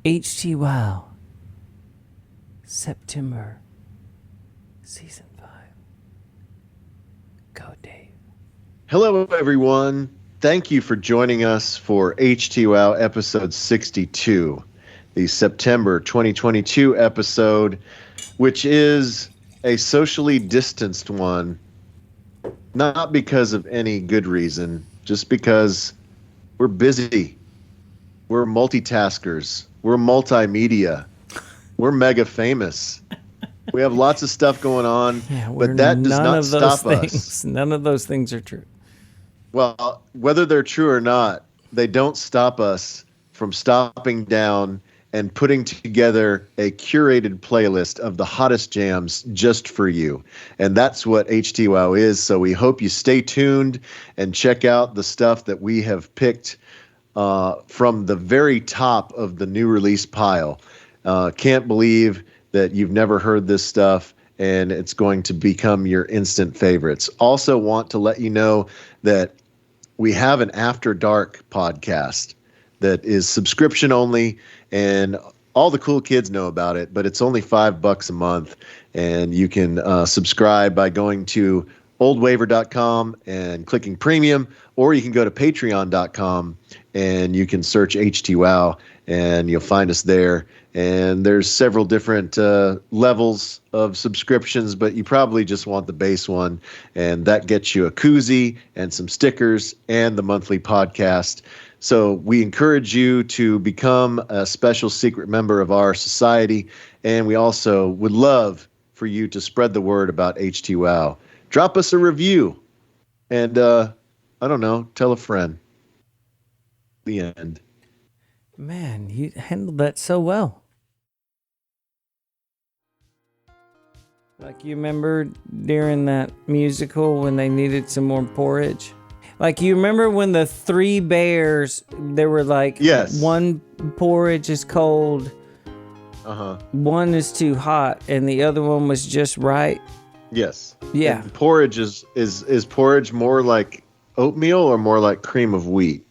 Htwow September Season 5. Go, Dave. Hello, everyone. Thank you for joining us for Htwow episode 62, the September 2022 episode, which is a socially distanced one, not because of any good reason, just because we're busy. We're multitaskers. We're multimedia. We're mega famous. We have lots of stuff going on, but that does not stop us. None of those things are true. Well, whether they're true or not, they don't stop us from stopping down and putting together a curated playlist of the hottest jams just for you. And that's what Htwow is. So we hope you stay tuned and check out the stuff that we have picked from the very top of the new release pile. Can't believe that you've never heard this stuff, and it's going to become your instant favorites. Also want to let you know that we have an After Dark podcast that is subscription only, and all the cool kids know about it, but it's only $5 a month, and you can subscribe by going to oldwaver.com and clicking premium, or you can go to patreon.com and you can search Htwow and you'll find us there. And there's several different levels of subscriptions, but you probably just want the base one, and that gets you a koozie and some stickers and the monthly podcast. So we encourage you to become a special secret member of our society, and we also would love for you to spread the word about Htwow. Drop us a review, and I don't know, tell a friend. The end. Man, you handled that so well. Like, you remember during that musical when they needed some more porridge? Like, you remember when the three bears, they were like, yes, one porridge is cold, one is too hot, and the other one was just right? Yes. Yeah. And porridge is porridge more like oatmeal or more like cream of wheat?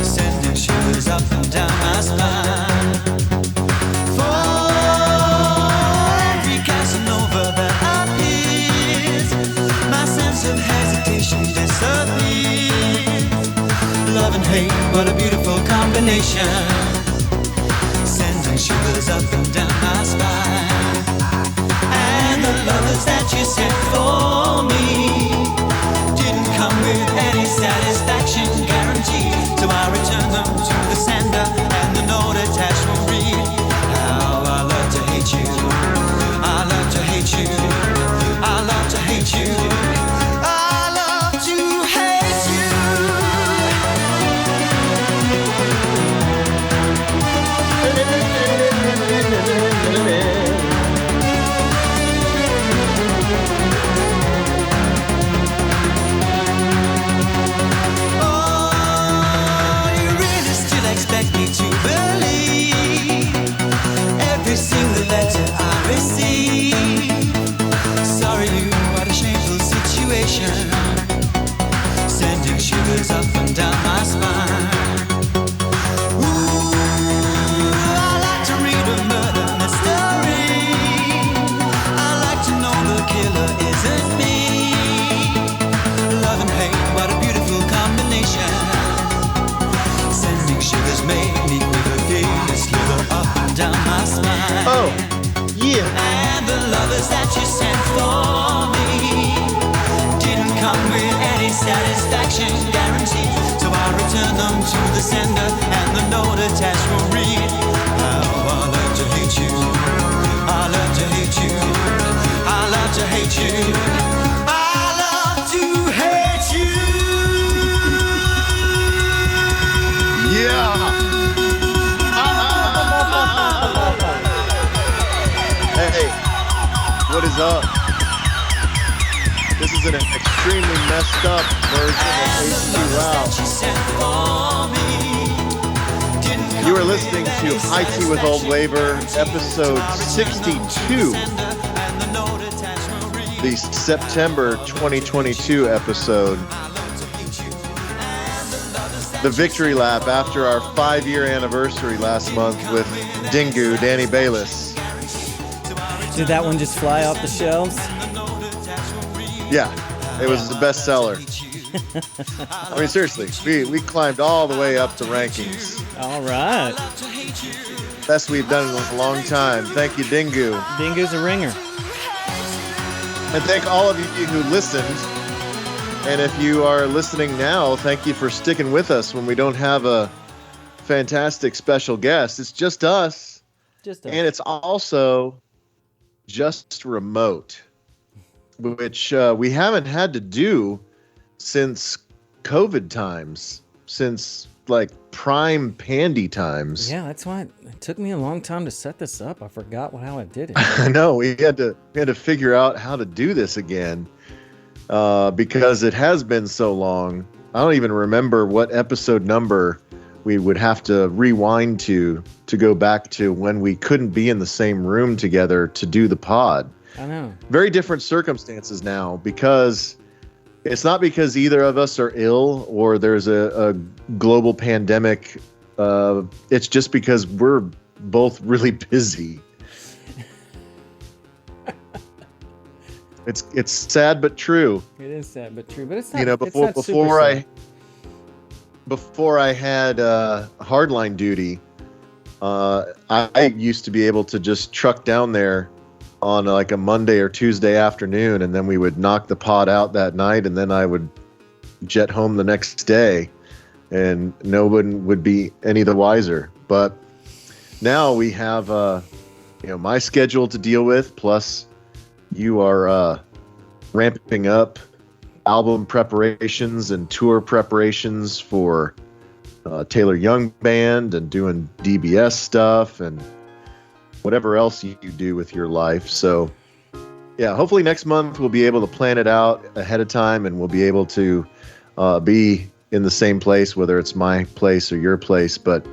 Sending shivers up and down my spine. For every Casanova that appears, my sense of hesitation disappears. Love and hate, what a beautiful combination. Sending shivers up and down my spine. And the lovers that you sent for me didn't come with any satisfaction guarantee, so I return them to the sender, and the note attached will read, how I love to hate you, I love to hate you, I love to hate you, I love to hate you. Expect me to believe every single letter I receive. Sorry, you, what a shameful situation. Sending shivers up and down my spine. Ooh, I like to read a murder mystery. I like to know the killer isn't me. Love and hate, what a beautiful combination. Shivers made me quiver, gaze slither up and down my spine. Oh, yeah. And the lovers that you sent for me didn't come with any satisfaction guarantee, so I returned them to the sender, and the note attached will read, is up. This is an extremely messed up version of Htwow. You are listening to High Tea with Old Waver, episode 62. The September 2022 episode. The victory lap after our 5-year anniversary last month with Dingu, Danny Bayless. Did that one just fly off the shelves? Yeah, it was the bestseller. I mean, seriously, we climbed all the way up the rankings. All right. Best we've done in a long time. Thank you, Dingu. Dingu's a ringer. And thank all of you who listened. And if you are listening now, thank you for sticking with us when we don't have a fantastic special guest. It's just us. Just us. And it's also just remote, which we haven't had to do since COVID times, since like prime pandy times. Yeah, that's why it took me a long time to set this up. I forgot how I did it. I know we had to figure out how to do this again because it has been so long. I don't even remember what episode number we would have to rewind to go back to when we couldn't be in the same room together to do the pod. I know. Very different circumstances now, because it's not because either of us are ill or there's a global pandemic. It's just because we're both really busy. It's sad but true. It is sad but true. But it's not. You know, before I had hardline duty, I used to be able to just truck down there on like a Monday or Tuesday afternoon, and then we would knock the pod out that night, and then I would jet home the next day, and no one would be any the wiser. But now we have my schedule to deal with, plus you are ramping up album preparations and tour preparations for Taylor Young Band and doing DBS stuff and whatever else you do with your life. So yeah, hopefully next month we'll be able to plan it out ahead of time, and we'll be able to be in the same place, whether it's my place or your place. But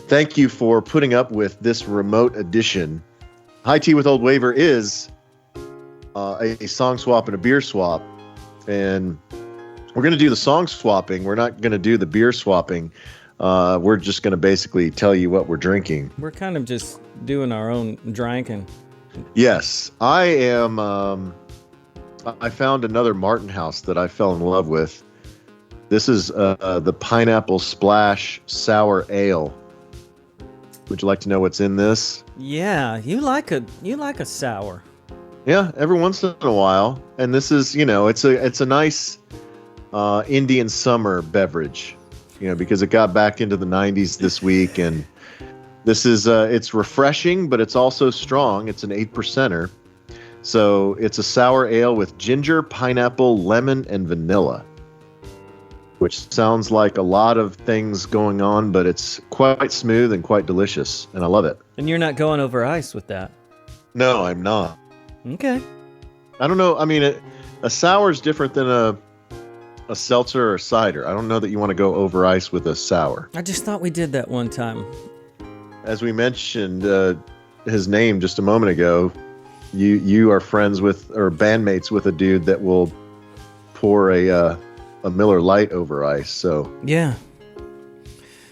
thank you for putting up with this remote edition. High Tea with Old Waver is a song swap and a beer swap. And we're going to do the song swapping. We're not going to do the beer swapping. We're just going to basically tell you what we're drinking. We're kind of just doing our own drinking. Yes, I am. I found another Martin House that I fell in love with. This is the Pineapple Splash Sour Ale. Would you like to know what's in this? Yeah, you like a sour. Yeah, every once in a while. And this is, it's a nice Indian summer beverage, because it got back into the 90s this week. And this is, it's refreshing, but it's also strong. It's an 8%er. So it's a sour ale with ginger, pineapple, lemon, and vanilla, which sounds like a lot of things going on, but it's quite smooth and quite delicious. And I love it. And you're not going over ice with that? No, I'm not. Okay. I don't know. I mean, a sour is different than a seltzer or a cider. I don't know that you want to go over ice with a sour. I just thought we did that one time. As we mentioned his name just a moment ago, you are friends with, or bandmates with, a dude that will pour a Miller Lite over ice. So yeah,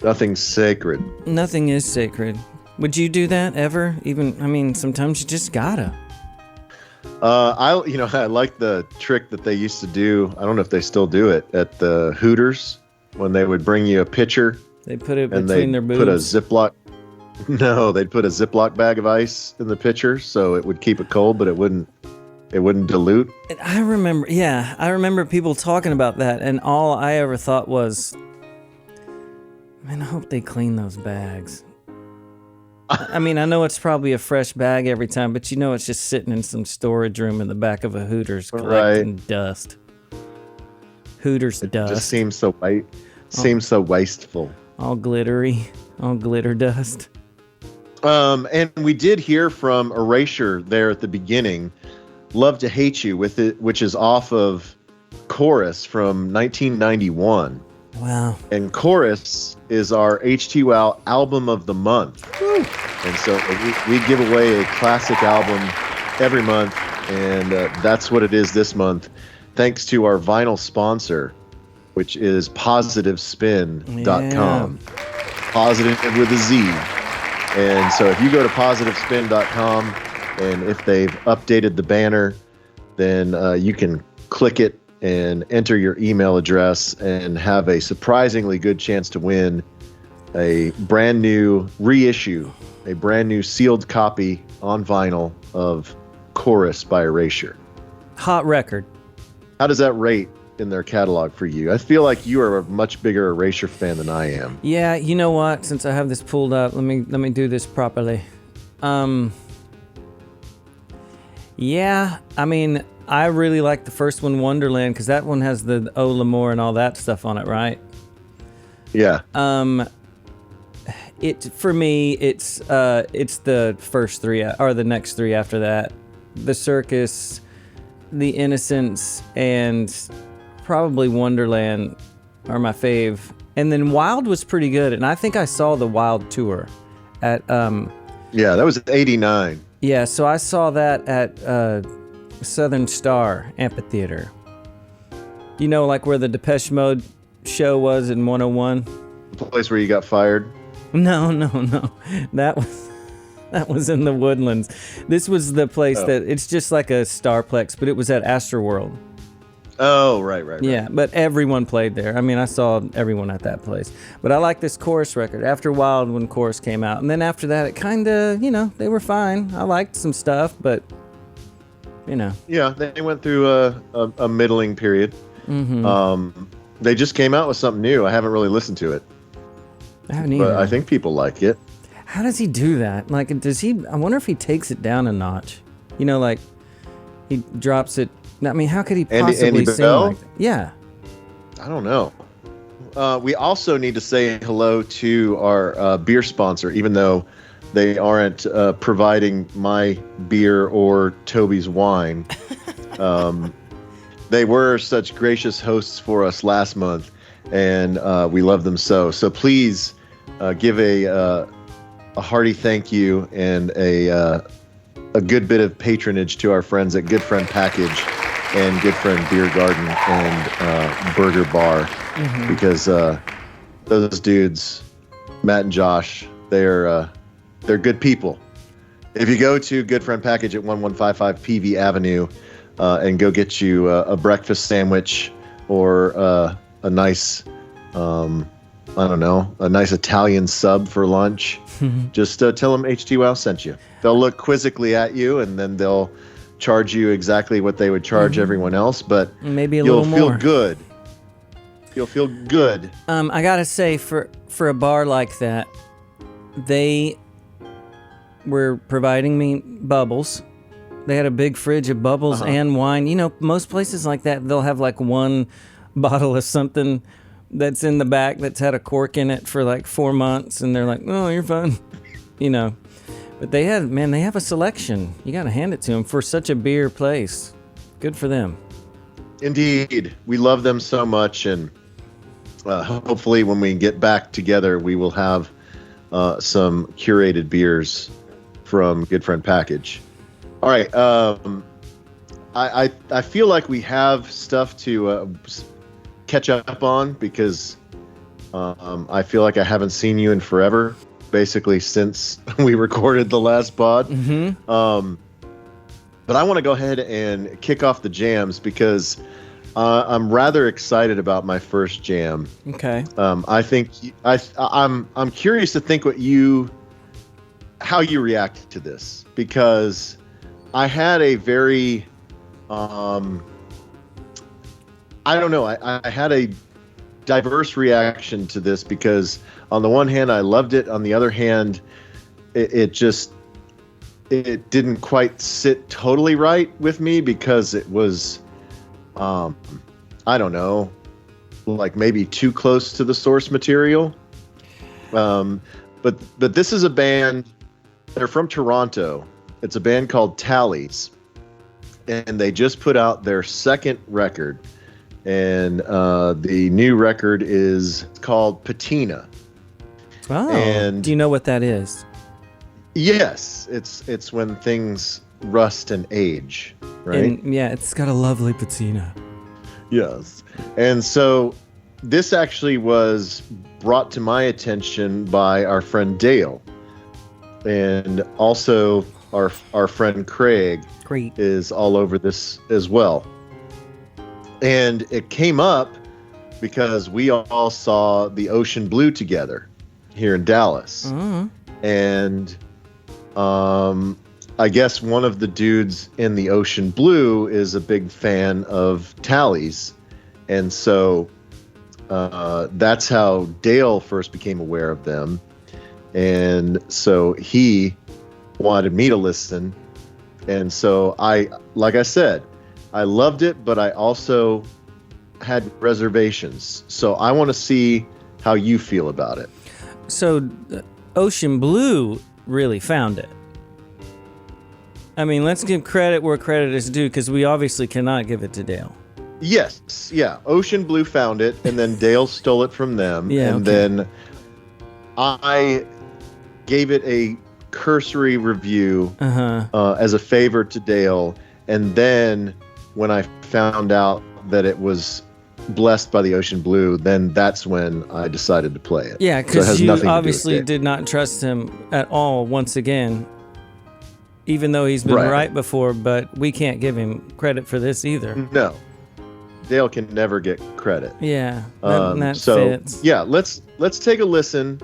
nothing's sacred. Nothing is sacred. Would you do that ever? Sometimes you just gotta. I like the trick that they used to do. I don't know if they still do it at the Hooters when they would bring you a pitcher. They put it between their boobs. Put a Ziploc. No, they'd put a Ziploc bag of ice in the pitcher so it would keep it cold, but it wouldn't dilute. I remember people talking about that, and all I ever thought was, man, I hope they clean those bags. I know it's probably a fresh bag every time, but it's just sitting in some storage room in the back of a Hooters collecting dust. Hooters dust. It just seems so white. Seems so wasteful. All glittery. All glitter dust. And we did hear from Erasure there at the beginning. Love to Hate You with it, which is off of Chorus from 1991. Wow. And Chorus is our Htwow album of the month. Woo. And so we give away a classic album every month, and that's what it is this month, thanks to our vinyl sponsor, which is positivespin.com. Yeah. Positive with a Z. And so if you go to positivespin.com, and if they've updated the banner, then you can click it and enter your email address and have a surprisingly good chance to win a brand new reissue, a brand new sealed copy on vinyl of Chorus by Erasure. Hot record. How does that rate in their catalog for you? I feel like you are a much bigger Erasure fan than I am. Yeah, you know what? Since I have this pulled up, let me do this properly. Yeah, I mean, I really like the first one, Wonderland, because that one has the Oh L'Amour and all that stuff on it, right? Yeah. For me, it's the first three or the next three after that, The Circus, The Innocents, and probably Wonderland are my fave. And then Wild was pretty good, and I think I saw the Wild tour at Yeah, that was 89. Yeah, so I saw that at Southern Star Amphitheater. You know, like where the Depeche Mode show was in 101? The place where you got fired? No. That was in the Woodlands. This was the place that it's just like a Starplex, but it was at Astroworld. Oh, right. Yeah, but everyone played there. I mean, I saw everyone at that place. But I like this Chorus record. After Wild, when Chorus came out. And then after that, it kind of, they were fine. I liked some stuff, but, Yeah, they went through a middling period. Mm-hmm. They just came out with something new. I haven't really listened to it. I haven't either. But I think people like it. How does he do that? Like, I wonder if he takes it down a notch. Like, he drops it. I mean, how could he possibly Andy sing Bell? like that? Yeah. I don't know. We also need to say hello to our beer sponsor, even though they aren't providing my beer or Toby's wine. They were such gracious hosts for us last month, and we love them so. So please give a hearty thank you and a good bit of patronage to our friends at Goodfriend Package and Goodfriend Beer Garden and Burger Bar, because those dudes, Matt and Josh, they're good people. If you go to Goodfriend Package at 1155 PV Avenue and go get you a breakfast sandwich or a nice, a nice Italian sub for lunch, just tell them Htwow sent you. They'll look quizzically at you, and then they'll charge you exactly what they would charge everyone else, but maybe a little more. You'll feel good. You'll feel good. I gotta say, for a bar like that, they were providing me bubbles. They had a big fridge of bubbles and wine. Most places like that, they'll have like one bottle of something that's in the back that's had a cork in it for like 4 months, and they're like, "Oh, you're fine," But they have a selection. You got to hand it to them for such a beer place. Good for them. Indeed. We love them so much, and hopefully when we get back together, we will have some curated beers from Goodfriend Package. All right. I feel like we have stuff to catch up on, because I feel like I haven't seen you in forever. Basically since we recorded the last pod. But I want to go ahead and kick off the jams, because I'm rather excited about my first jam. Okay. I think I'm curious to think how you react to this, because I had a very I don't know. I had a diverse reaction to this, because on the one hand, I loved it. On the other hand, it didn't quite sit totally right with me, because it was, I don't know, like maybe too close to the source material. But this is a band. They're from Toronto. It's a band called Tallies, and they just put out their second record, and the new record is called Patina. Oh, And do you know what that is? yes, it's when things rust and age, right? And, yeah, it's got a lovely patina. Yes. And so this actually was brought to my attention by our friend Dale, and also our friend Craig Great. is all over this as well. And it came up because we all saw the Ocean Blue together here in Dallas. Mm-hmm. And I guess one of the dudes in the Ocean Blue is a big fan of Tallies. And so that's how Dale first became aware of them. And so he wanted me to listen. And so like I said, I loved it, but I also had reservations. So I want to see how you feel about it. So Ocean Blue really found it. I mean, let's give credit where credit is due, because we obviously cannot give it to Dale. Yes, yeah. Ocean Blue found it, and then Dale stole it from them. Yeah, and okay. then I gave it a cursory review as a favor to Dale. And then when I found out that it was blessed by the Ocean Blue, then that's when I decided to play it. Yeah, So it because has you nothing to do with obviously it. did not trust him at all once again, even though he's been right before, but we can't give him credit for this either. No. Dale can never get credit. Yeah, that so fits. yeah, let's take a listen.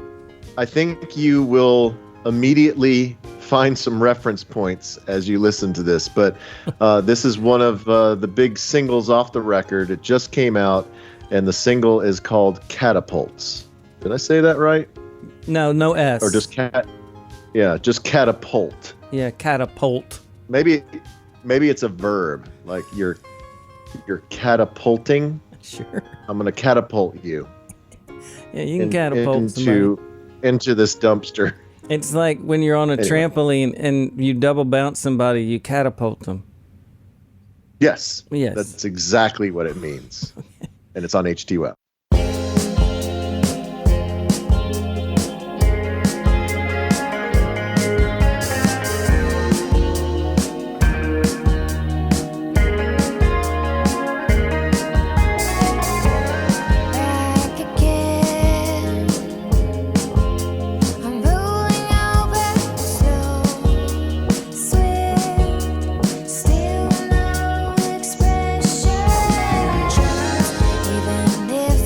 I think you will immediately find some reference points as you listen to this, but this is one of the big singles off the record. It just came out, and the single is called Catapults. Did I say that right? No S. Or just just Catapult. Yeah, Catapult. Maybe it's a verb, like you're catapulting. Sure. I'm gonna catapult you. Yeah, you can catapult somebody. into this dumpster. It's like when you're on a trampoline and you double bounce somebody, you catapult them. Yes. Yes. That's exactly what it means. And it's on Htwow. Even if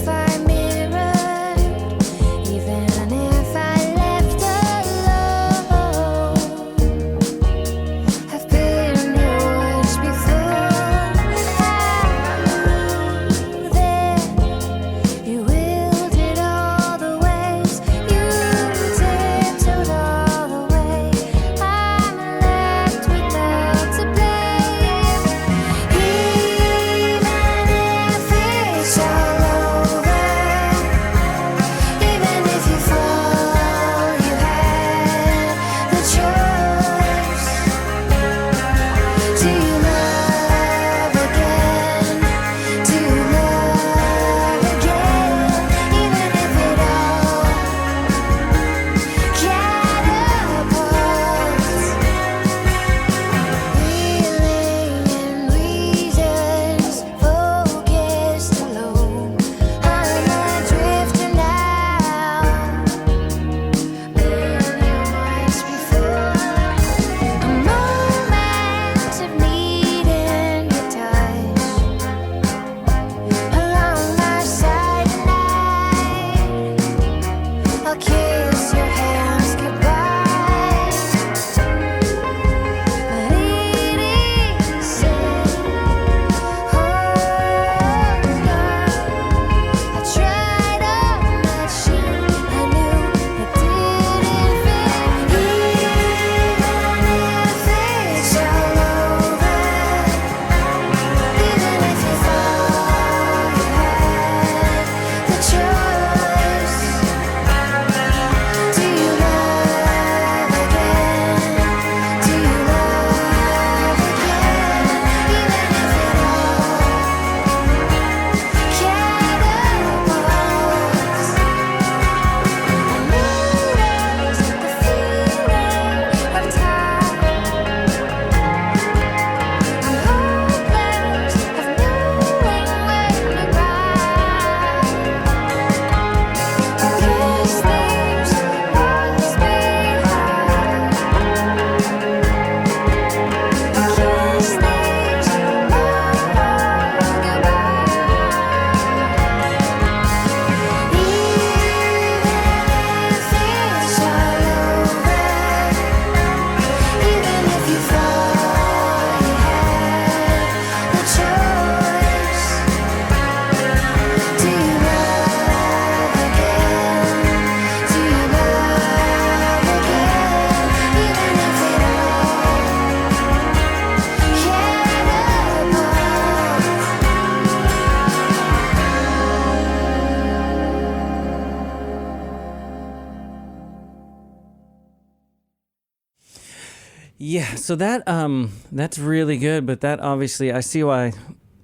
Yeah, so that's really good, but that obviously I see why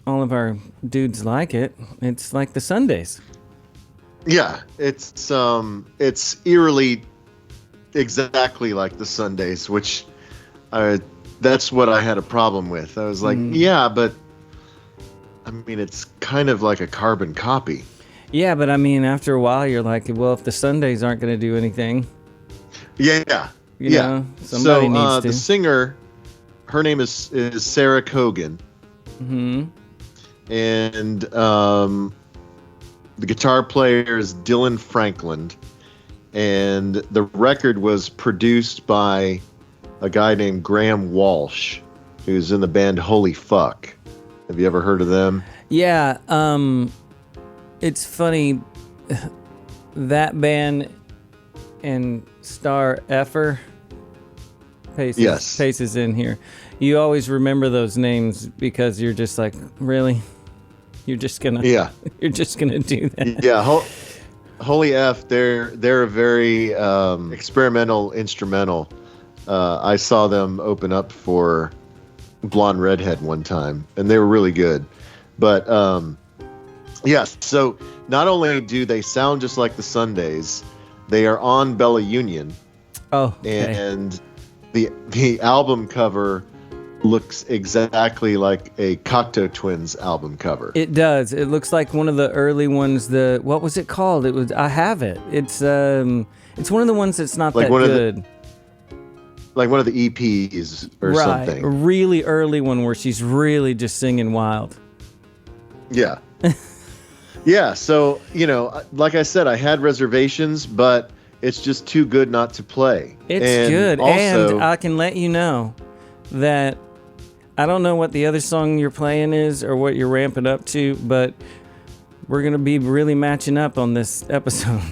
all of our dudes like it. It's like the Sundays. Yeah, it's eerily exactly like the Sundays, which that's what I had a problem with. I was like, yeah, but I mean, it's kind of like a carbon copy. Yeah, but I mean, after a while, you're like, well, if the Sundays aren't going to do anything, Yeah, you know, somebody needs to. The singer, her name is Sarah Kogan. Mm-hmm. And the guitar player is Dylan Franklin. And the record was produced by a guy named Graham Walsh, who's in the band Holy Fuck. Have you ever heard of them? Yeah, it's funny, that band and Star Effer, Pace is in here. You always remember those names because you're just like, really? You're just gonna do that? Yeah, Holy F, they're a very experimental instrumental. I saw them open up for Blonde Redhead one time, and they were really good. But yes, so not only do they sound just like the Sundays, they are on Bella Union. Oh, okay. And the album cover looks exactly like a Cocteau Twins album cover. It does. It looks like one of the early ones. What was it called? I have it. It's one of the ones that's not like that good. Like one of the EPs or something. A really early one where she's really just singing wild. Yeah. Yeah, so, like I said, I had reservations, but it's just too good not to play. It's good. Also, and I can let you know that I don't know what the other song you're playing is or what you're ramping up to, but we're going to be really matching up on this episode.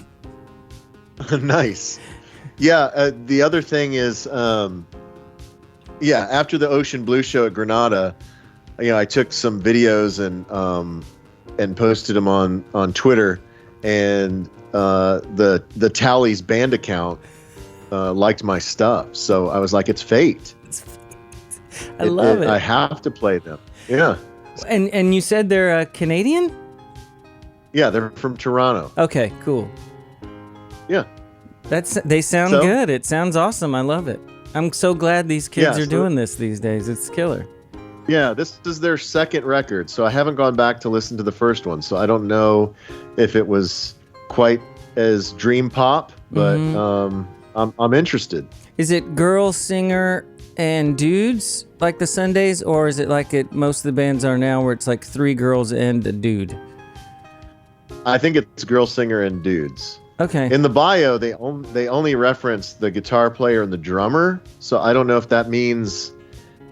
Nice. Yeah, the other thing is, after the Ocean Blue show at Granada, I took some videos and posted them on Twitter, and the Tallies band account liked my stuff, so I was like, it's fate. I love it. I have to play them. Yeah. And you said they're Canadian? Yeah, they're from Toronto. Okay, cool. Yeah. They sound good. It sounds awesome. I love it. I'm so glad these kids are doing this these days. It's killer. Yeah, this is their second record, so I haven't gone back to listen to the first one, so I don't know if it was quite as dream pop, but I'm interested. Is it girl singer and dudes like the Sundays, or is it like most of the bands are now where it's like 3 girls and a dude? I think it's girl singer and dudes. Okay. In the bio, they only reference the guitar player and the drummer, so I don't know if that means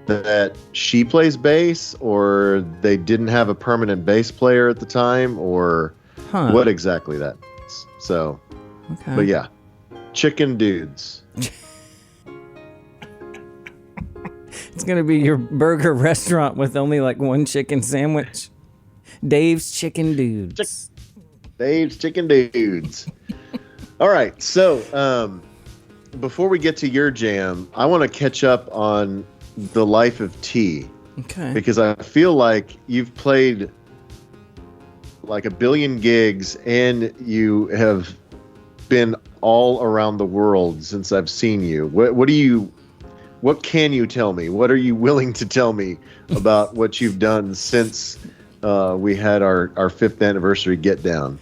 that she plays bass or they didn't have a permanent bass player at the time, or what exactly that is. So, okay. But yeah, chicken dudes. It's going to be your burger restaurant with only like one chicken sandwich. Dave's Chicken Dudes. Dave's Chicken Dudes. All right. So before we get to your jam, I want to catch up on the life of T. Okay. Because I feel like you've played like 1 billion gigs and you have been all around the world since I've seen you. What can you tell me? What are you willing to tell me about what you've done since we had our 5th anniversary get down?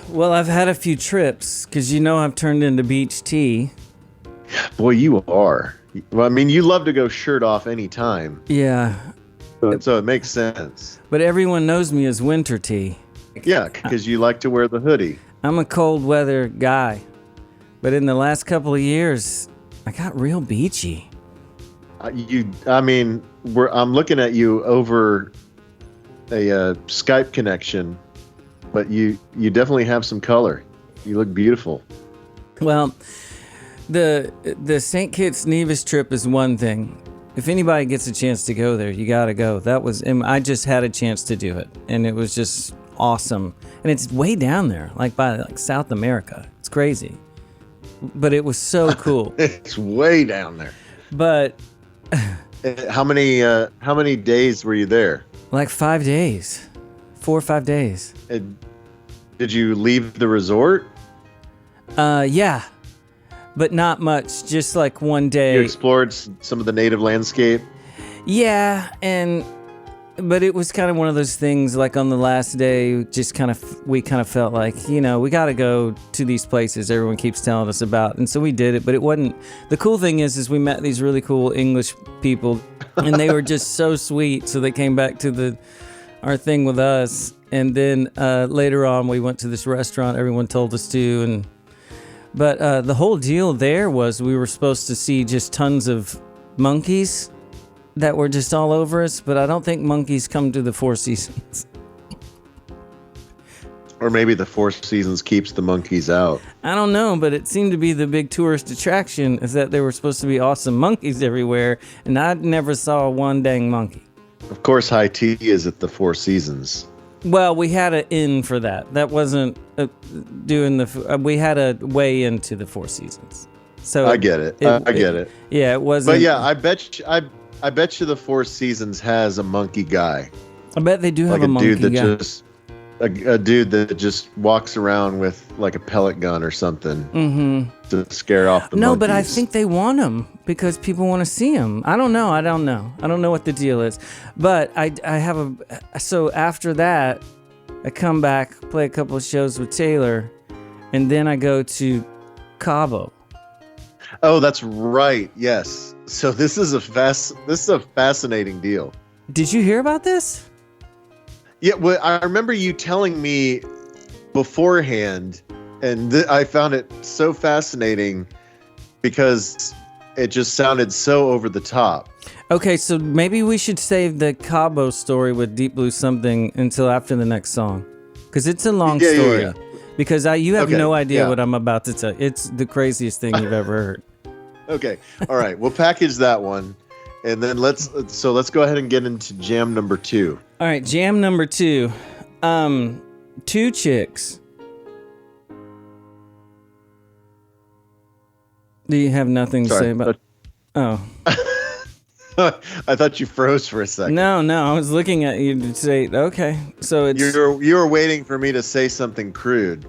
Well, I've had a few trips because I've turned into beach tea. Boy, you are. Well, I mean, you love to go shirt off anytime. Yeah. So it makes sense. But everyone knows me as winter tea. Yeah, because you like to wear the hoodie. I'm a cold weather guy. But in the last couple of years, I got real beachy. I'm looking at you over a Skype connection, but you definitely have some color. You look beautiful. Well, the St. Kitts Nevis trip is one thing. If anybody gets a chance to go there, you gotta go. I just had a chance to do it, and it was just awesome. And it's way down there, by South America. It's crazy. But it was so cool. It's way down there. But How many days were you there? like 5 days, 4 or 5 days. Did you leave the resort? Yeah, but not much. Just like one day. You explored some of the native landscape? Yeah, but it was kind of one of those things, like on the last day, we kind of felt like, we got to go to these places everyone keeps telling us about. And so we did it, but it wasn't, the cool thing is we met these really cool English people and they were just so sweet. So they came back to our thing with us. And then later on we went to this restaurant everyone told us to. But the whole deal there was we were supposed to see just tons of monkeys that were just all over us, but I don't think monkeys come to the Four Seasons. Or maybe the Four Seasons keeps the monkeys out. I don't know, but it seemed to be the big tourist attraction is that there were supposed to be awesome monkeys everywhere, and I never saw one dang monkey. Of course, high tea is at the Four Seasons. Well, we had an inn for that. That wasn't we had a way into the Four Seasons. So I get it. I get it. Yeah, it wasn't. But yeah, I bet you the Four Seasons has a monkey guy. I bet they do have like a monkey dude that guy. a dude that just walks around with like a pellet gun or something to scare off the monkeys. No, but I think they want them because people want to see them. I don't know. I don't know what the deal is. But I have so after that, I come back, play a couple of shows with Taylor, and then I go to Cabo. Oh, that's right. Yes. So this is a fascinating deal. Did you hear about this? Yeah, well, I remember you telling me beforehand, and I found it so fascinating because it just sounded so over the top. Okay, so maybe we should save the Cabo story with Deep Blue Something until after the next song, because it's a long story. Yeah. Because you have no idea what I'm about to tell. It's the craziest thing you've ever heard. Okay, all right, we'll package that one, and then let's go ahead and get into jam number 2. All right, jam number 2. 2 chicks. Do you have nothing to say about? Oh. I thought you froze for a second. No, I was looking at you to say, okay, so it's... You were waiting for me to say something crude.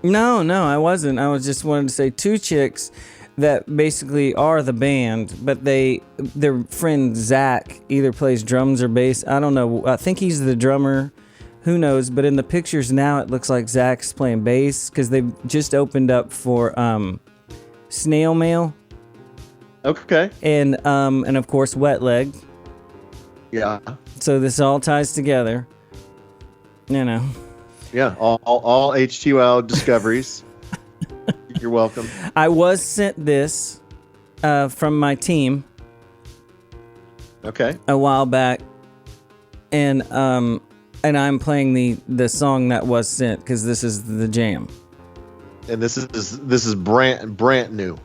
No, I wasn't. I was just wanting to say 2 chicks that basically are the band, but their friend Zach either plays drums or bass. I don't know. I think he's the drummer. Who knows? But in the pictures now, it looks like Zach's playing bass because they just opened up for Snail Mail. Okay. And of course, Wet Leg. Yeah. So this all ties together. Yeah. All Htwow discoveries. You're welcome. I was sent this from my team. Okay. A while back, and I'm playing the song that was sent because this is the jam. And this is brand new.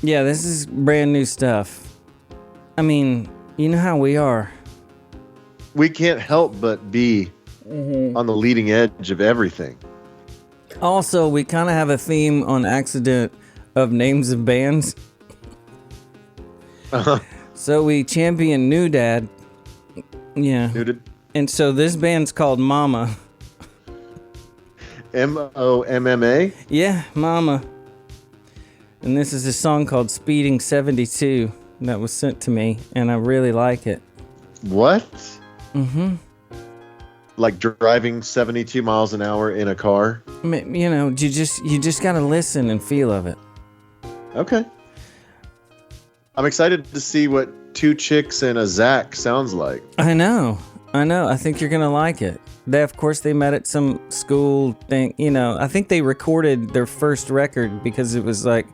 Yeah, this is brand new stuff. I mean, you know how we are. We can't help but be on the leading edge of everything. Also, we kind of have a theme on accident of names of bands. Uh-huh. So we champion New Dad. Yeah. And so this band's called Momma. Momma? Yeah, Momma. And this is a song called Speeding 72 that was sent to me, and I really like it. What? Mm-hmm. Like driving 72 miles an hour in a car? I mean, you just gotta listen and feel of it. Okay. I'm excited to see what 2 chicks and a Zach sounds like. I know. I think you're gonna like it. Of course, they met at some school thing. I think they recorded their first record because it was like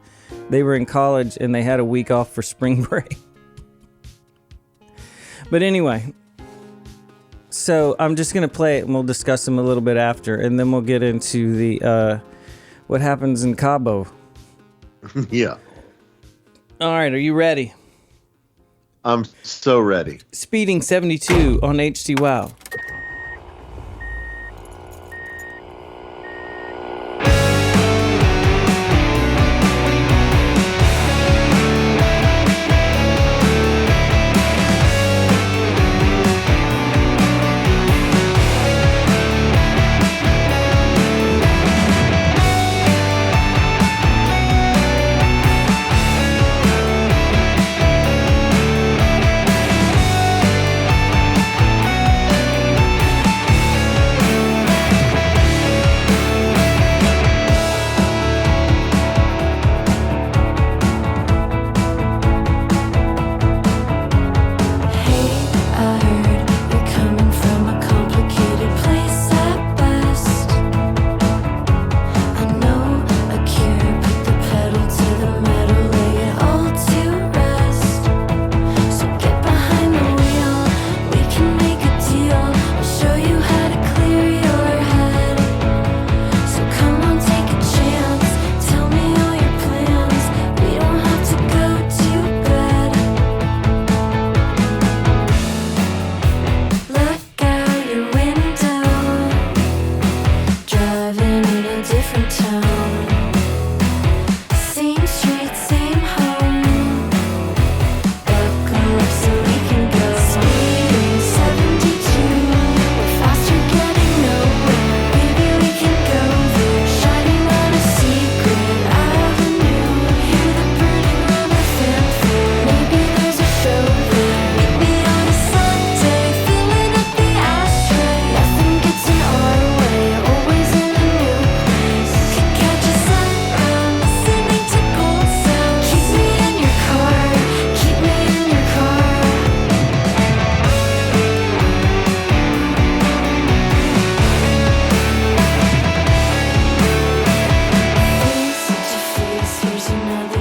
they were in college and they had a week off for spring break. But anyway, so I'm just gonna play it and we'll discuss them a little bit after, and then we'll get into the what happens in Cabo. Yeah. All right, are you ready? I'm so ready. Speeding 72 on Htwow.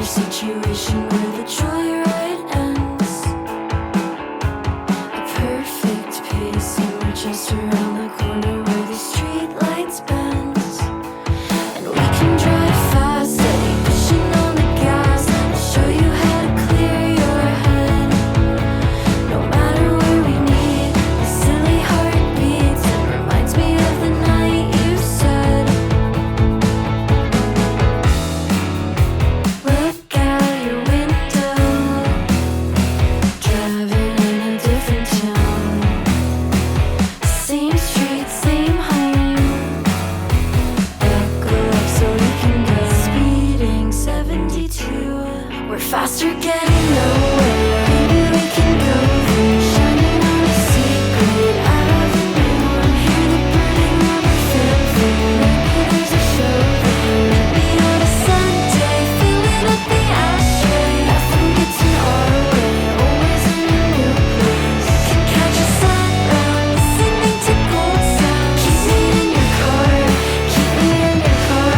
situation where the joyride ends. A perfect pace, and we're just around the corner where the street lights bend. And we can drive fast, steady pushing on the gas. I'll show you how to clear your head. No matter where we meet, the silly heart beats. It reminds me of the night you said, look out your window, driving in a different town. Same street, same home. Buckle up so we can go. Speeding 72, we're faster getting nowhere. Maybe we can go there, shining on a secret avenue. Hear the burning of a fanfare. Maybe there's a show there. Maybe on a Sunday, filling up the ashtray. Nothing gets in our way, always in a new place. Can catch a sunrise, listening to gold sound. Keep me in your car, keep me in your car.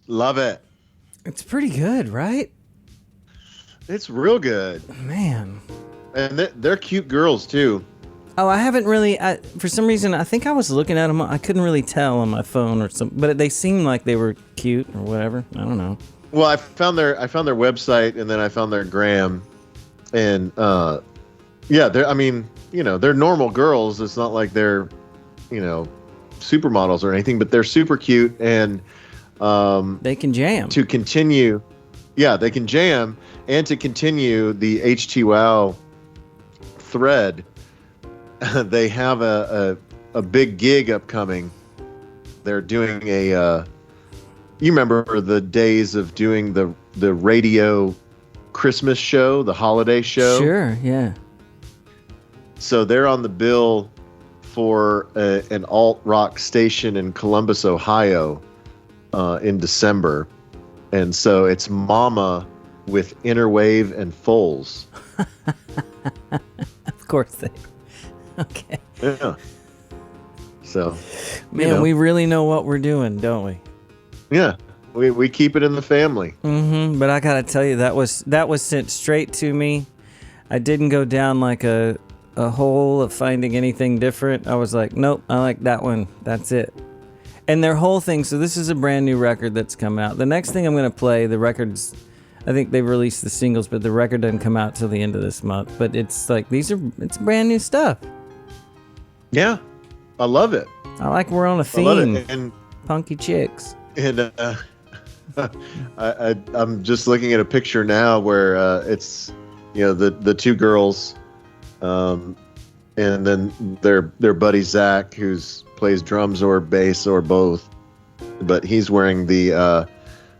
Love it. It's pretty good, right? It's real good. Man. And they're cute girls, too. Oh, I haven't really. For some reason, I think I was looking at them. I couldn't really tell on my phone or something, but they seemed like they were cute or whatever. I don't know. Well, I found their website, and then I found their gram, and yeah, they're normal girls. It's not like they're, supermodels or anything, but they're super cute, and They can jam. to continue, they can jam, and to continue the Htwow thread, they have a big gig upcoming. They're doing a. You remember the days of doing the radio Christmas show, the holiday show? Sure, yeah. So they're on the bill for an alt rock station in Columbus, Ohio, in December, and so it's Momma with Interwave and Foals. Of course they. Okay. Yeah. So, Man, we really know what we're doing, don't we? Yeah, we keep it in the family. Mm-hmm. But I gotta tell you, that was sent straight to me. I didn't go down like a hole of finding anything different. I was like, nope, I like that one. That's it. And their whole thing. So this is a brand new record that's come out. The next thing I'm gonna play, the record's, I think they've released the singles, but the record doesn't come out till the end of this month. But it's like it's brand new stuff. Yeah, I love it. I like we're on a theme. I love it. And Punky chicks. I'm just looking at a picture now where it's the two girls, and then their buddy Zach, who's plays drums or bass or both, but he's wearing the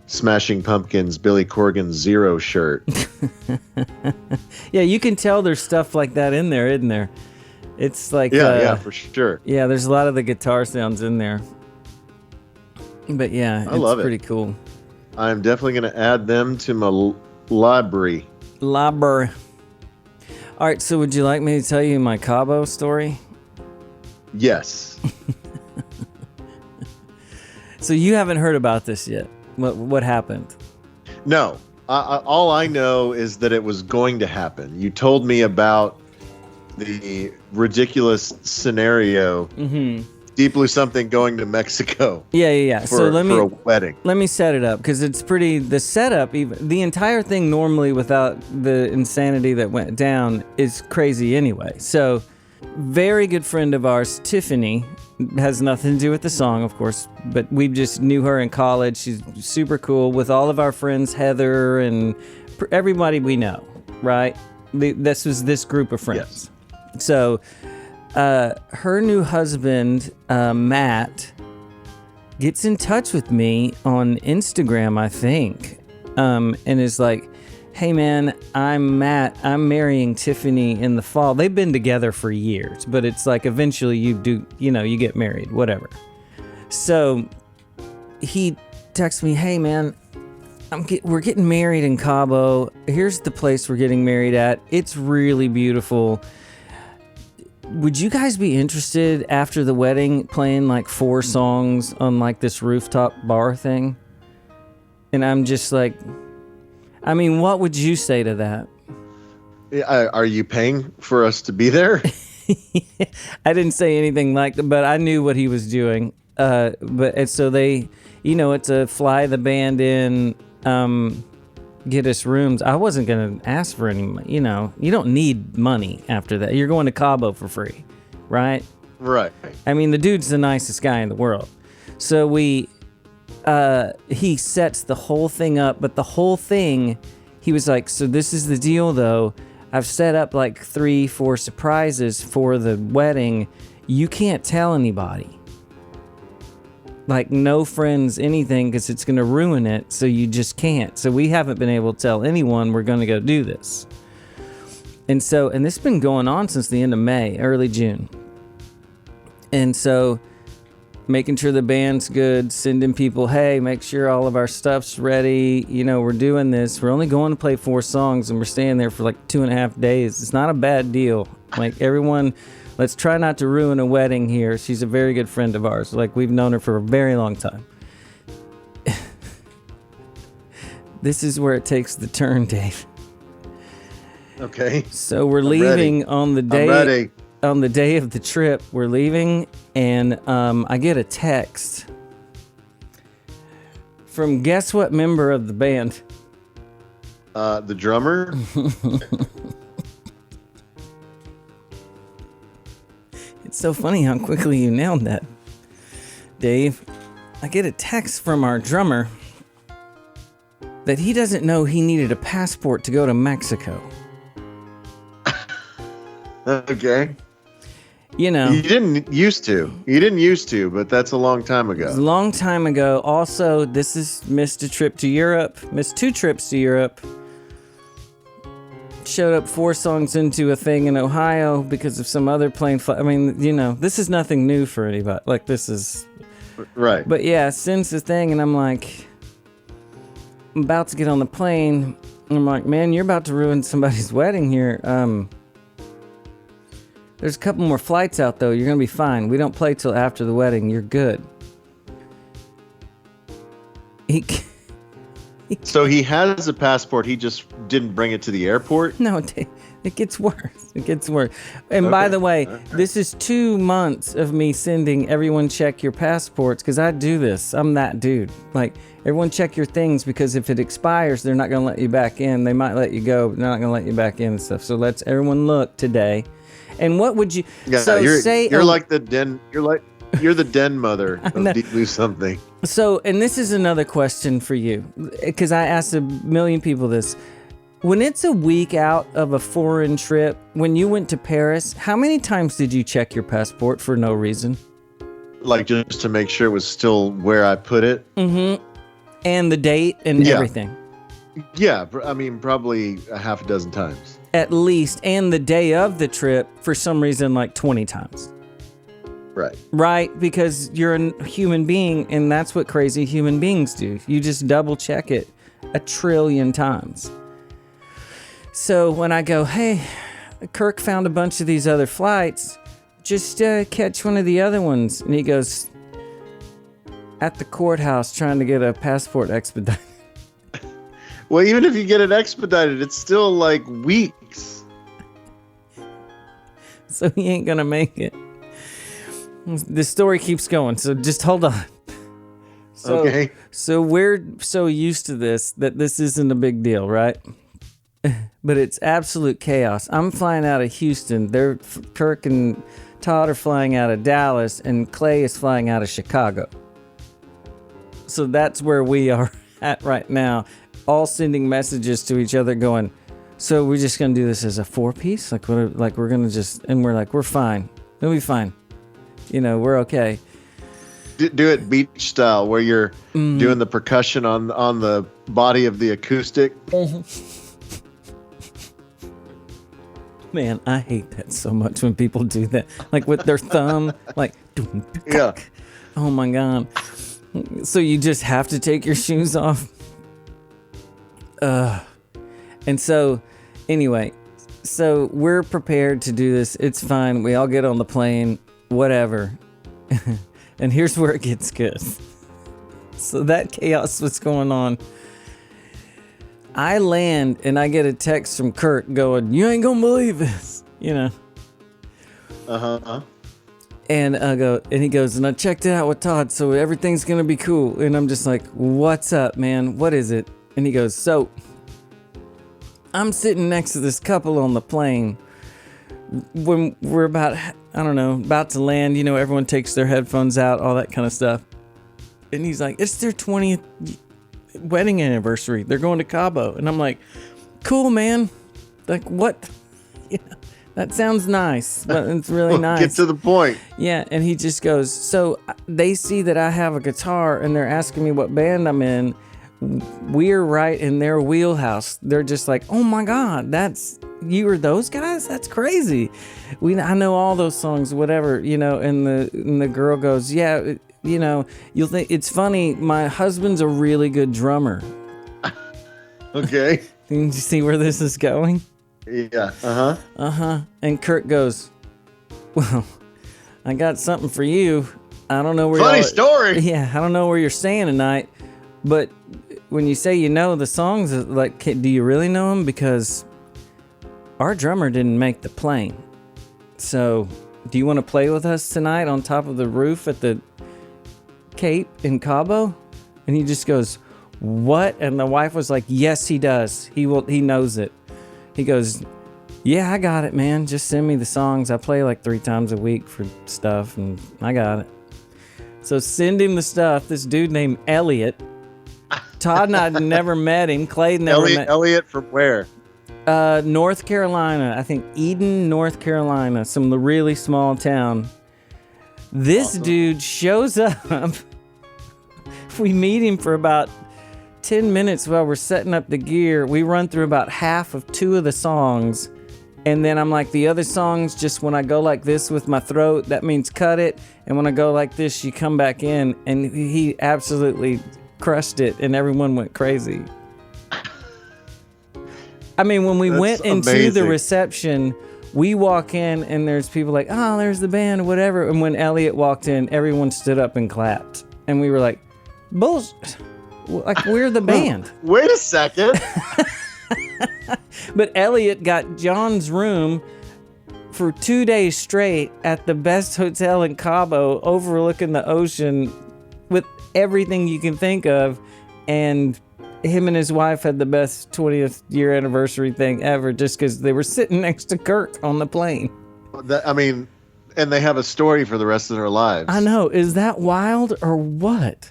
Smashing Pumpkins Billy Corgan Zero shirt. Yeah, you can tell there's stuff like that in there, isn't there? It's like yeah, for sure. Yeah, there's a lot of the guitar sounds in there. But yeah, I love it. Pretty cool. I'm definitely going to add them to my library. All right, so would you like me to tell you my Cabo story? Yes. So you haven't heard about this yet. What happened? No. All I know is that it was going to happen. You told me about the ridiculous scenario. Mm-hmm. Deep Blue Something going to Mexico. Yeah. For a wedding. Let me set it up, because it's pretty. The setup, even the entire thing, normally without the insanity that went down, is crazy anyway. So, very good friend of ours, Tiffany, has nothing to do with the song, of course, but we just knew her in college. She's super cool with all of our friends, Heather and everybody we know, right? This was this group of friends. Yes. So her new husband, Matt, gets in touch with me on Instagram, I think, and is like, hey man, I'm Matt. I'm marrying Tiffany in the fall. They've been together for years, but it's like eventually you get married, whatever. So he texts me, hey man, we're getting married in Cabo. Here's the place we're getting married at. It's really beautiful. Would you guys be interested after the wedding playing like 4 songs on like this rooftop bar thing? And I'm just like, I mean, what would you say to that? Are you paying for us to be there? I didn't say anything like that, but I knew what he was doing. So they, it's a fly the band in, get us rooms. I wasn't going to ask for any, you don't need money after that. You're going to Cabo for free, right? Right. I mean, the dude's the nicest guy in the world. So he sets the whole thing up, but the whole thing, he was like, so this is the deal though. I've set up like 3-4 surprises for the wedding. You can't tell anybody. Like no friends, anything, because it's going to ruin it. So you just can't. So we haven't been able to tell anyone we're going to go do this. And this has been going on since the end of May, early June. And so making sure the band's good, sending people, hey, make sure all of our stuff's ready. We're doing this. We're only going to play 4 songs and we're staying there for like 2.5 days. It's not a bad deal. Like everyone, let's try not to ruin a wedding here. She's a very good friend of ours. Like we've known her for a very long time. This is where it takes the turn, Dave. Okay. So we're leaving on the day. I'm ready. On the day of the trip, we're leaving, and I get a text from guess what member of the band? The drummer. It's so funny how quickly you nailed that, Dave. I get a text from our drummer that he doesn't know he needed a passport to go to Mexico. Okay. You didn't used to, but that's a long time ago. It's a long time ago. Also, this is missed 2 trips to Europe. Showed up 4 songs into a thing in Ohio because of some other plane flight. I mean, this is nothing new for anybody. Like, this is... Right. But yeah, sends the thing, and I'm like... I'm about to get on the plane. And I'm like, man, you're about to ruin somebody's wedding here. There's a couple more flights out, though. You're going to be fine. We don't play till after the wedding. You're good. So he has a passport. He just didn't bring it to the airport? No, it gets worse. It gets worse. And by the way, this is 2 months of me sending everyone check your passports, because I do this. I'm that dude. Like, everyone check your things, because if it expires, they're not going to let you back in. They might let you go, but they're not going to let you back in and stuff. So let's everyone look today. And what would you... Yeah, so you're like the den... You're the den mother of Deep Blue Something. So, and this is another question for you, because I asked a million people this. When it's a week out of a foreign trip, when you went to Paris, how many times did you check your passport for no reason? Like just to make sure it was still where I put it? Mm-hmm. And the date and everything? Yeah, I mean, probably a half a dozen times. At least. And the day of the trip, for some reason, like 20 times. Right. Right, because you're a human being, and that's what crazy human beings do. You just double check it 1 trillion times. So when I go, hey, Kirk found a bunch of these other flights, just catch one of the other ones. And he goes, at the courthouse trying to get a passport expedited. Well, even if you get it expedited, it's still like weeks. So he ain't gonna make it. The story keeps going, so just hold on. Okay. So we're so used to this that this isn't a big deal, right? But it's absolute chaos. I'm flying out of Houston. Kirk and Todd are flying out of Dallas, and Clay is flying out of Chicago. So that's where we are at right now, all sending messages to each other going, so we're just going to do this as a 4-piece? Like we're going to just, and we're like, we're fine. It'll be fine. You know, we're okay. Do it beach style, where you're doing the percussion on the body of the acoustic. Man, I hate that so much when people do that. Like with their thumb, like, Yeah. oh my God. So you just have to take your shoes off. And so, anyway, so we're prepared to do this. It's fine. We all get on the plane, whatever. And here's where it gets good. So that chaos was going on. I land and I get a text from Kurt going, "You ain't gonna believe this," you know. And I go, and he goes, "And I checked it out with Todd, so everything's gonna be cool." And I'm just like, "What's up, man? What is it?" And he goes, "So I'm sitting next to this couple on the plane. When we're about to land, you know, everyone takes their headphones out, all that kind of stuff." And he's like, "It's their 20th wedding anniversary. They're going to Cabo." And I'm like, "Cool, man. Like, what?" Yeah, that sounds nice, but it's really nice. Get to the point. Yeah, and he just goes, "So they see that I have a guitar and they're asking me what band I'm in. We're right in their wheelhouse." They're just like, "Oh my God, you were those guys? That's crazy. I know all those songs, whatever, you know." And the girl goes, "Yeah, you know, you'll think it's funny. My husband's a really good drummer." Okay. Can you see where this is going? Yeah. And Kurt goes, "Well, I got something for you. I don't know where Funny story. Yeah, I don't know where you're staying tonight, but when you say you know the songs, like, do you really know them? Because our drummer didn't make the plane. So, do you want to play with us tonight on top of the roof at the Cape in Cabo?" And he just goes, "What?" And the wife was like, "Yes, he does. He knows it." He goes, "Yeah, I got it, man. Just send me the songs. I play like 3 times a week for stuff, and I got it." So send him the stuff. This dude named Elliot. Todd and I had never met him. Clay never met. Elliot from where? North Carolina. I think Eden, North Carolina. Some really small town. This dude shows up. We meet him for about 10 minutes while we're setting up the gear. We run through about half of 2 of the songs. And then I'm like, the other songs, just when I go like this with my throat, that means cut it. And when I go like this, you come back in. And he absolutely crushed it. And everyone went crazy. I mean, when we went into the reception, we walk in and there's people like, "Oh, there's the band," or whatever. And when Elliot walked in, everyone stood up and clapped. And we were like, "Bullshit. Like, we're the band." Wait a second. But Elliot got John's room for 2 days straight at the best hotel in Cabo, overlooking the ocean with everything you can think of. And him and his wife had the best 20th year anniversary thing ever, just because they were sitting next to Kirk on the plane. And they have a story for the rest of their lives. I know. Is that wild or what?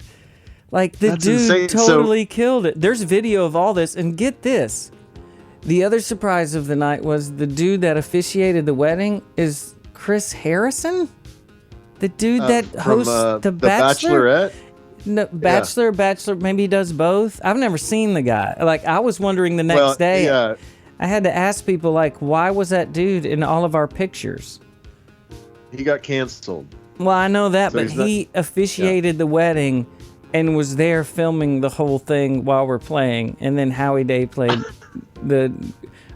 Like, the That's dude insane. totally killed it. There's video of all this. And get this. The other surprise of the night was the dude that officiated the wedding is Chris Harrison? The dude that hosts The Bachelor? Bachelorette? No, Bachelor, maybe he does both. I've never seen the guy. Like, I was wondering the next day. Yeah. I had to ask people, like, why was that dude in all of our pictures? He got canceled. Well, I know that, So but he officiated the wedding and was there filming the whole thing while we're playing. And then Howie Day played the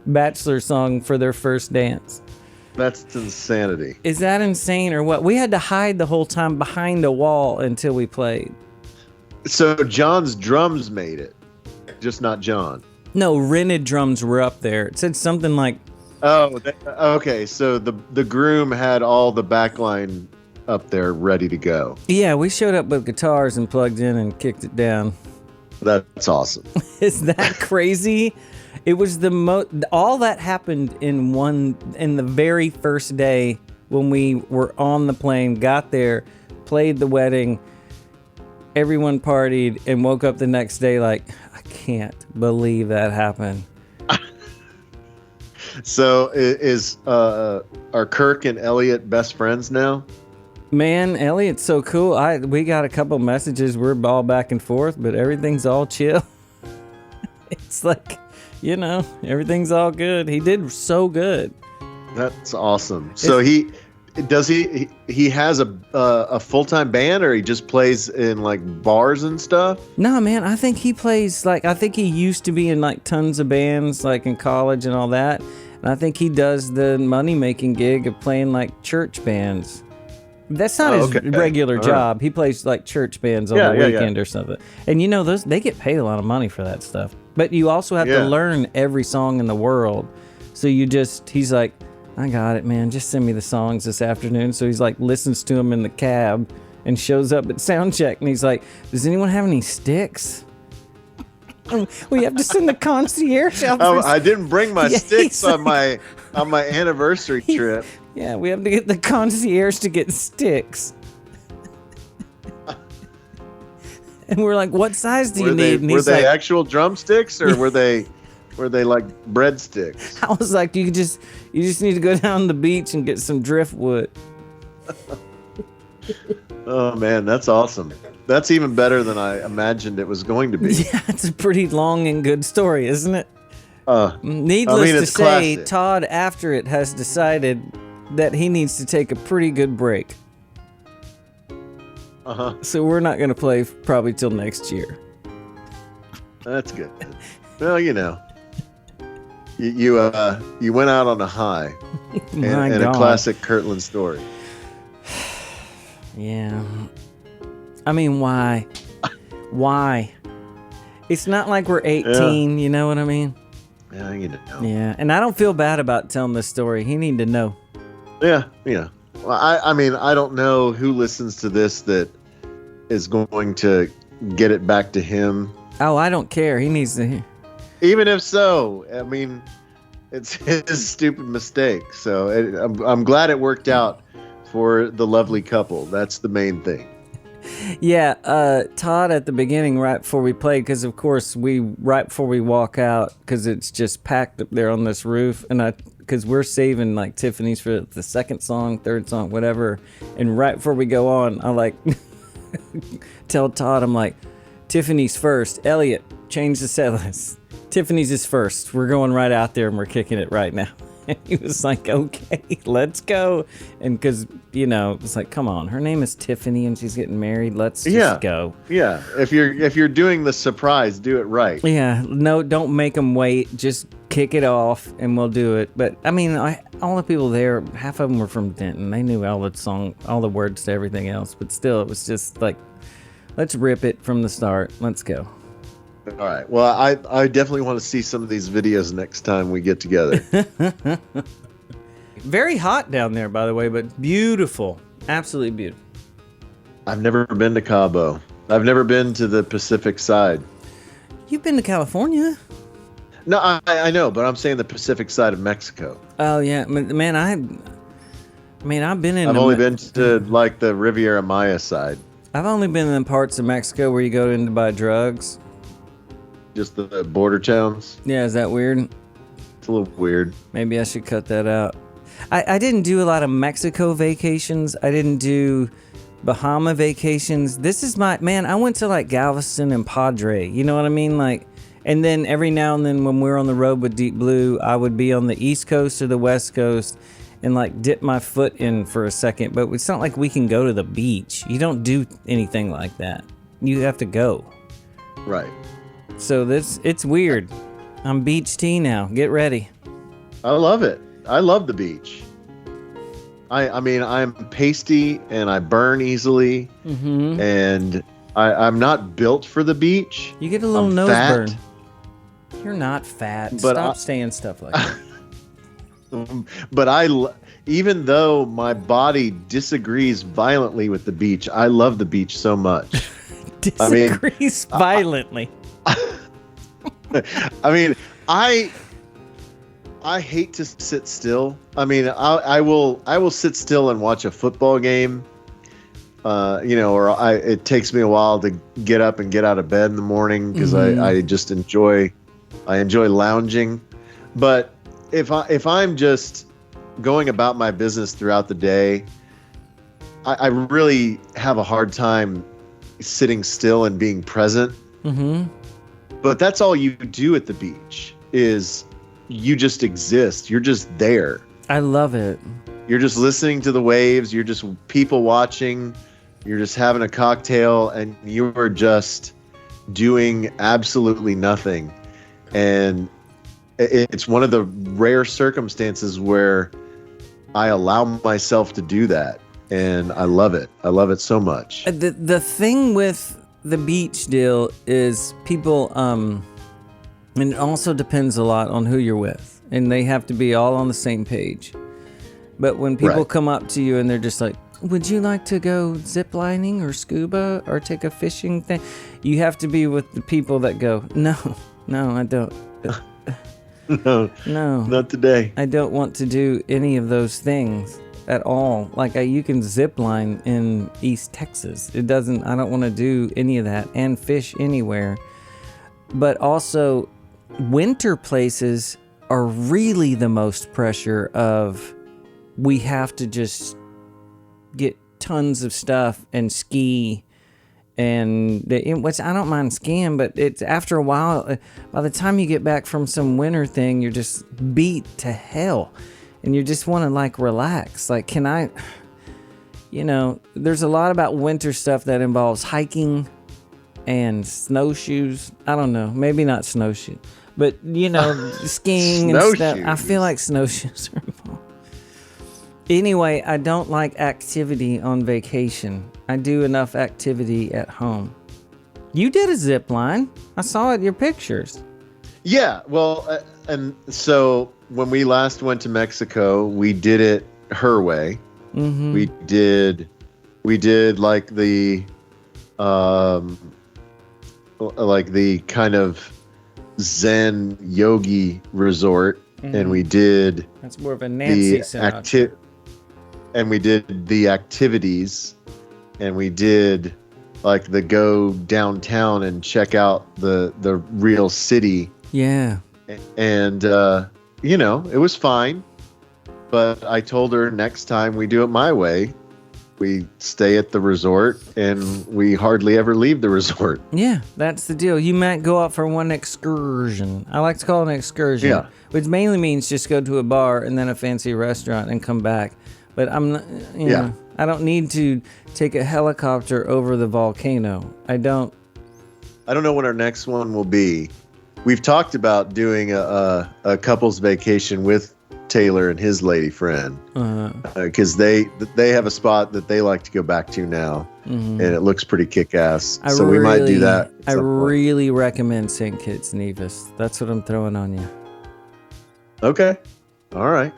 Bachelor song for their first dance. That's insanity. Is that insane or what? We had to hide the whole time behind a wall until we played. So John's drums made it, just not John. No, rented drums were up there. It said something like... Oh, okay. So the groom had all the backline up there ready to go. Yeah, we showed up with guitars and plugged in and kicked it down. That's awesome. Is that crazy? It was all that happened in the very first day when we were on the plane, got there, played the wedding, everyone partied, and woke up the next day like, I can't believe that happened. So are Kirk and Elliot best friends now? Man, Elliot's so cool. We got a couple messages. We're all back and forth, but everything's all chill. It's like, everything's all good. He did so good. That's awesome. So he has a full-time band, or he just plays in like bars and stuff? No, man, I think he plays I think he used to be in like tons of bands like in college and all that. And I think he does the money-making gig of playing like church bands. That's not his regular job. He plays like church bands on the weekend or something. And they get paid a lot of money for that stuff. But you also have to learn every song in the world. So he's like, I got it, man. Just send me the songs this afternoon. So he's like, listens to them in the cab and shows up at sound check. And he's like, does anyone have any sticks? We have to send the concierge out. I didn't bring my sticks on my anniversary trip. Yeah, we have to get the concierge to get sticks. And we're like, what size do you need? And were they actual drumsticks, or were they like breadsticks? I was like, you just need to go down the beach and get some driftwood. Oh man, that's awesome. That's even better than I imagined it was going to be. Yeah, it's a pretty long and good story, isn't it? Needless to say, classic. Todd, after it, has decided that he needs to take a pretty good break. So we're not going to play probably till next year. That's good. Well, you went out on a high, and a classic Kirtland story. Yeah. I mean, why? Why? It's not like we're 18, you know what I mean? Yeah, Yeah, and I don't feel bad about telling this story. He need to know. Yeah. Well, I mean, I don't know who listens to this that is going to get it back to him. Oh, I don't care. He needs to hear. Even if so, I mean, it's his stupid mistake. So I'm glad it worked out for the lovely couple. That's the main thing. Yeah, Todd at the beginning, right before we played, because of course right before we walk out, because it's just packed up there on this roof, and because we're saving like Tiffany's for the second song, third song, whatever, and right before we go on, I like tell Todd, I'm like, Tiffany's first. Elliot, change the set list. Tiffany's is first. We're going right out there and we're kicking it right now. And he was like, okay, let's go. And because, it's like, come on, her name is Tiffany and she's getting married. Let's just go. Yeah. If you're doing the surprise, do it right. Yeah. No, don't make them wait. Just kick it off and we'll do it. But I mean, all the people there, half of them were from Denton. They knew all the words to everything else. But still, it was just like, let's rip it from the start. Let's go. All right. Well, I definitely want to see some of these videos next time we get together. Very hot down there, by the way, but beautiful. Absolutely beautiful. I've never been to Cabo. I've never been to the Pacific side. You've been to California? No, I know, but I'm saying the Pacific side of Mexico. Oh, yeah. Man, I've been in... I've only been to, like, the Riviera Maya side. I've only been in parts of Mexico where you go in to buy drugs. Just the border towns? Yeah, is that weird? It's a little weird. Maybe I should cut that out. I didn't do a lot of Mexico vacations. I didn't do Bahama vacations. This is I went to like Galveston and Padre. You know what I mean? Like, and then every now and then when we're on the road with Deep Blue, I would be on the East Coast or the West Coast and like dip my foot in for a second. But it's not like we can go to the beach. You don't do anything like that. You have to go. Right. So it's weird. I'm beach tea now. Get ready. I love it. I love the beach. I mean, I'm pasty and I burn easily, and I'm not built for the beach. You get a little nose burn. You're not fat. But Stop saying stuff like that. But even though my body disagrees violently with the beach, I love the beach so much. Disagrees violently. I mean, I hate to sit still. I mean, I will sit still and watch a football game. It takes me a while to get up and get out of bed in the morning because I just enjoy lounging. But if I'm just going about my business throughout the day, I really have a hard time sitting still and being present. Mm-hmm. But that's all you do at the beach is you just exist. You're just there. I love it. You're just listening to the waves. You're just people watching. You're just having a cocktail, and you are just doing absolutely nothing. And it's one of the rare circumstances where I allow myself to do that. And I love it. I love it so much. The thing with the beach deal is people, and it also depends a lot on who you're with. And they have to be all on the same page. But when people come up to you and they're just like, would you like to go zip lining or scuba or take a fishing thing? You have to be with the people that go, no, I don't. No, not today. I don't want to do any of those things at all. Like you can zip line in East Texas. I don't want to do any of that and fish anywhere. But also winter places are really the most pressure of we have to just get tons of stuff and ski, and which I don't mind skiing, but it's after a while, by the time you get back from some winter thing, you're just beat to hell, and you just want to like relax. Like, can I, there's a lot about winter stuff that involves hiking and snowshoes. I don't know, maybe not snowshoes, but skiing and stuff. I feel like snowshoes are involved. Anyway, I don't like activity on vacation. I do enough activity at home. You did a zip line. I saw it in your pictures. Yeah, well, and so when we last went to Mexico, we did it her way. Mm-hmm. We did like the kind of Zen yogi resort, and we did that's more of a Nancy and we did the activities, and we did like the go downtown and check out the real city. Yeah. And it was fine, but I told her next time we do it my way, we stay at the resort and we hardly ever leave the resort. Yeah, that's the deal. You might go out for one excursion. I like to call it an excursion, yeah, which mainly means just go to a bar and then a fancy restaurant and come back. But I'm not, I don't need to take a helicopter over the volcano. I don't know when our next one will be. We've talked about doing a couple's vacation with Taylor and his lady friend, because they have a spot that they like to go back to now, and it looks pretty kick-ass. We might do that. I really recommend St. Kitts Nevis. That's what I'm throwing on you. Okay, all right.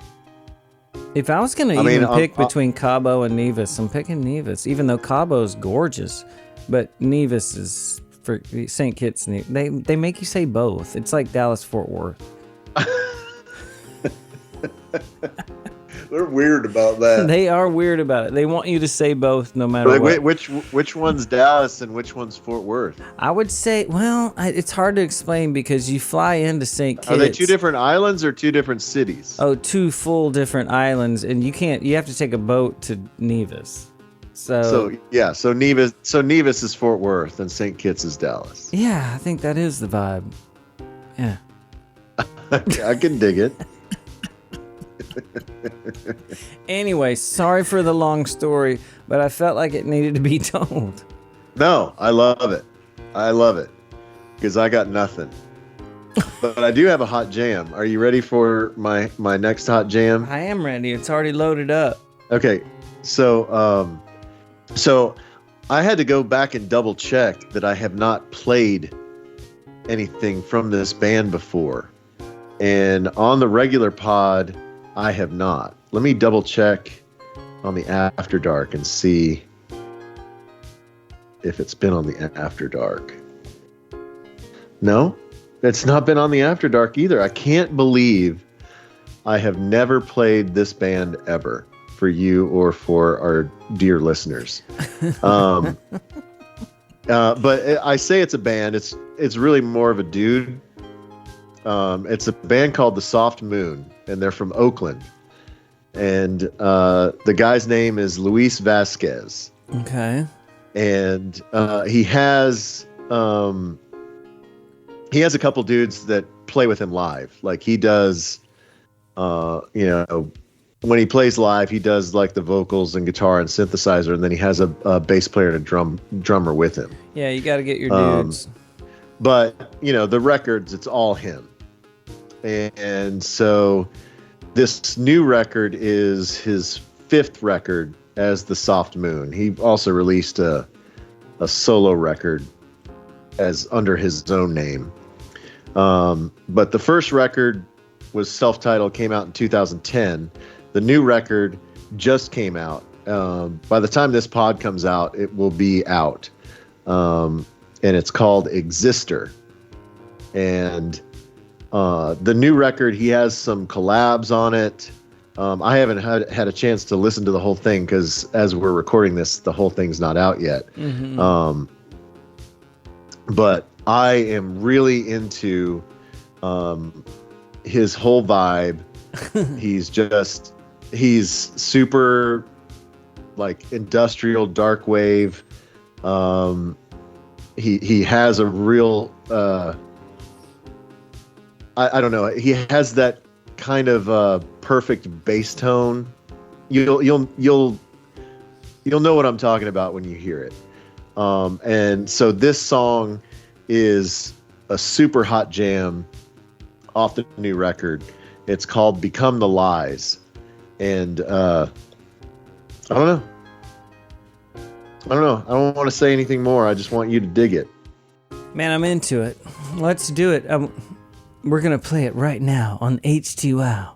If I was going to pick between Cabo and Nevis, I'm picking Nevis, even though Cabo's gorgeous, but Nevis is for St. Kitts. They make you say both. It's like Dallas-Fort Worth. They're weird about that. They are weird about it. They want you to say both no matter what. Which one's Dallas and which one's Fort Worth? I would say, it's hard to explain because you fly into St. Kitts. Are they two different islands or two different cities? Oh, two full different islands, and you have to take a boat to Nevis. So Nevis is Fort Worth and St. Kitts is Dallas. Yeah, I think that is the vibe. Yeah. I can dig it. Anyway, sorry for the long story, but I felt like it needed to be told. No, I love it. Because I got nothing. But I do have a hot jam. Are you ready for my next hot jam? I am ready. It's already loaded up. Okay. So I had to go back and double check that I have not played anything from this band before. And on the regular pod, I have not. Let me double check on the After Dark and see if it's been on the After Dark. No, it's not been on the After Dark either. I can't believe I have never played this band ever for you or for our dear listeners. But I say it's a band. It's really more of a dude. It's a band called the Soft Moon, and they're from Oakland. And the guy's name is Luis Vasquez. Okay. And he has a couple dudes that play with him live. Like he does, when he plays live, he does like the vocals and guitar and synthesizer, and then he has a bass player and a drummer with him. Yeah, you got to get your dudes. But the records, it's all him. And so this new record is his 5th record as the Soft Moon. He also released a solo record as under his own name. But the first record was self-titled, came out in 2010. The new record just came out. By the time this pod comes out, it will be out. And it's called Exister. And the new record, he has some collabs on it. I haven't had a chance to listen to the whole thing because as we're recording this, the whole thing's not out yet. Mm-hmm. But I am really into his whole vibe. He's super like industrial dark wave. He has a real I don't know. He has that kind of perfect bass tone. You'll know what I'm talking about when you hear it. And so this song is a super hot jam off the new record. It's called Become the Lies. And I don't know. I don't want to say anything more. I just want you to dig it. Man, I'm into it. Let's do it. We're going to play it right now on Htwow.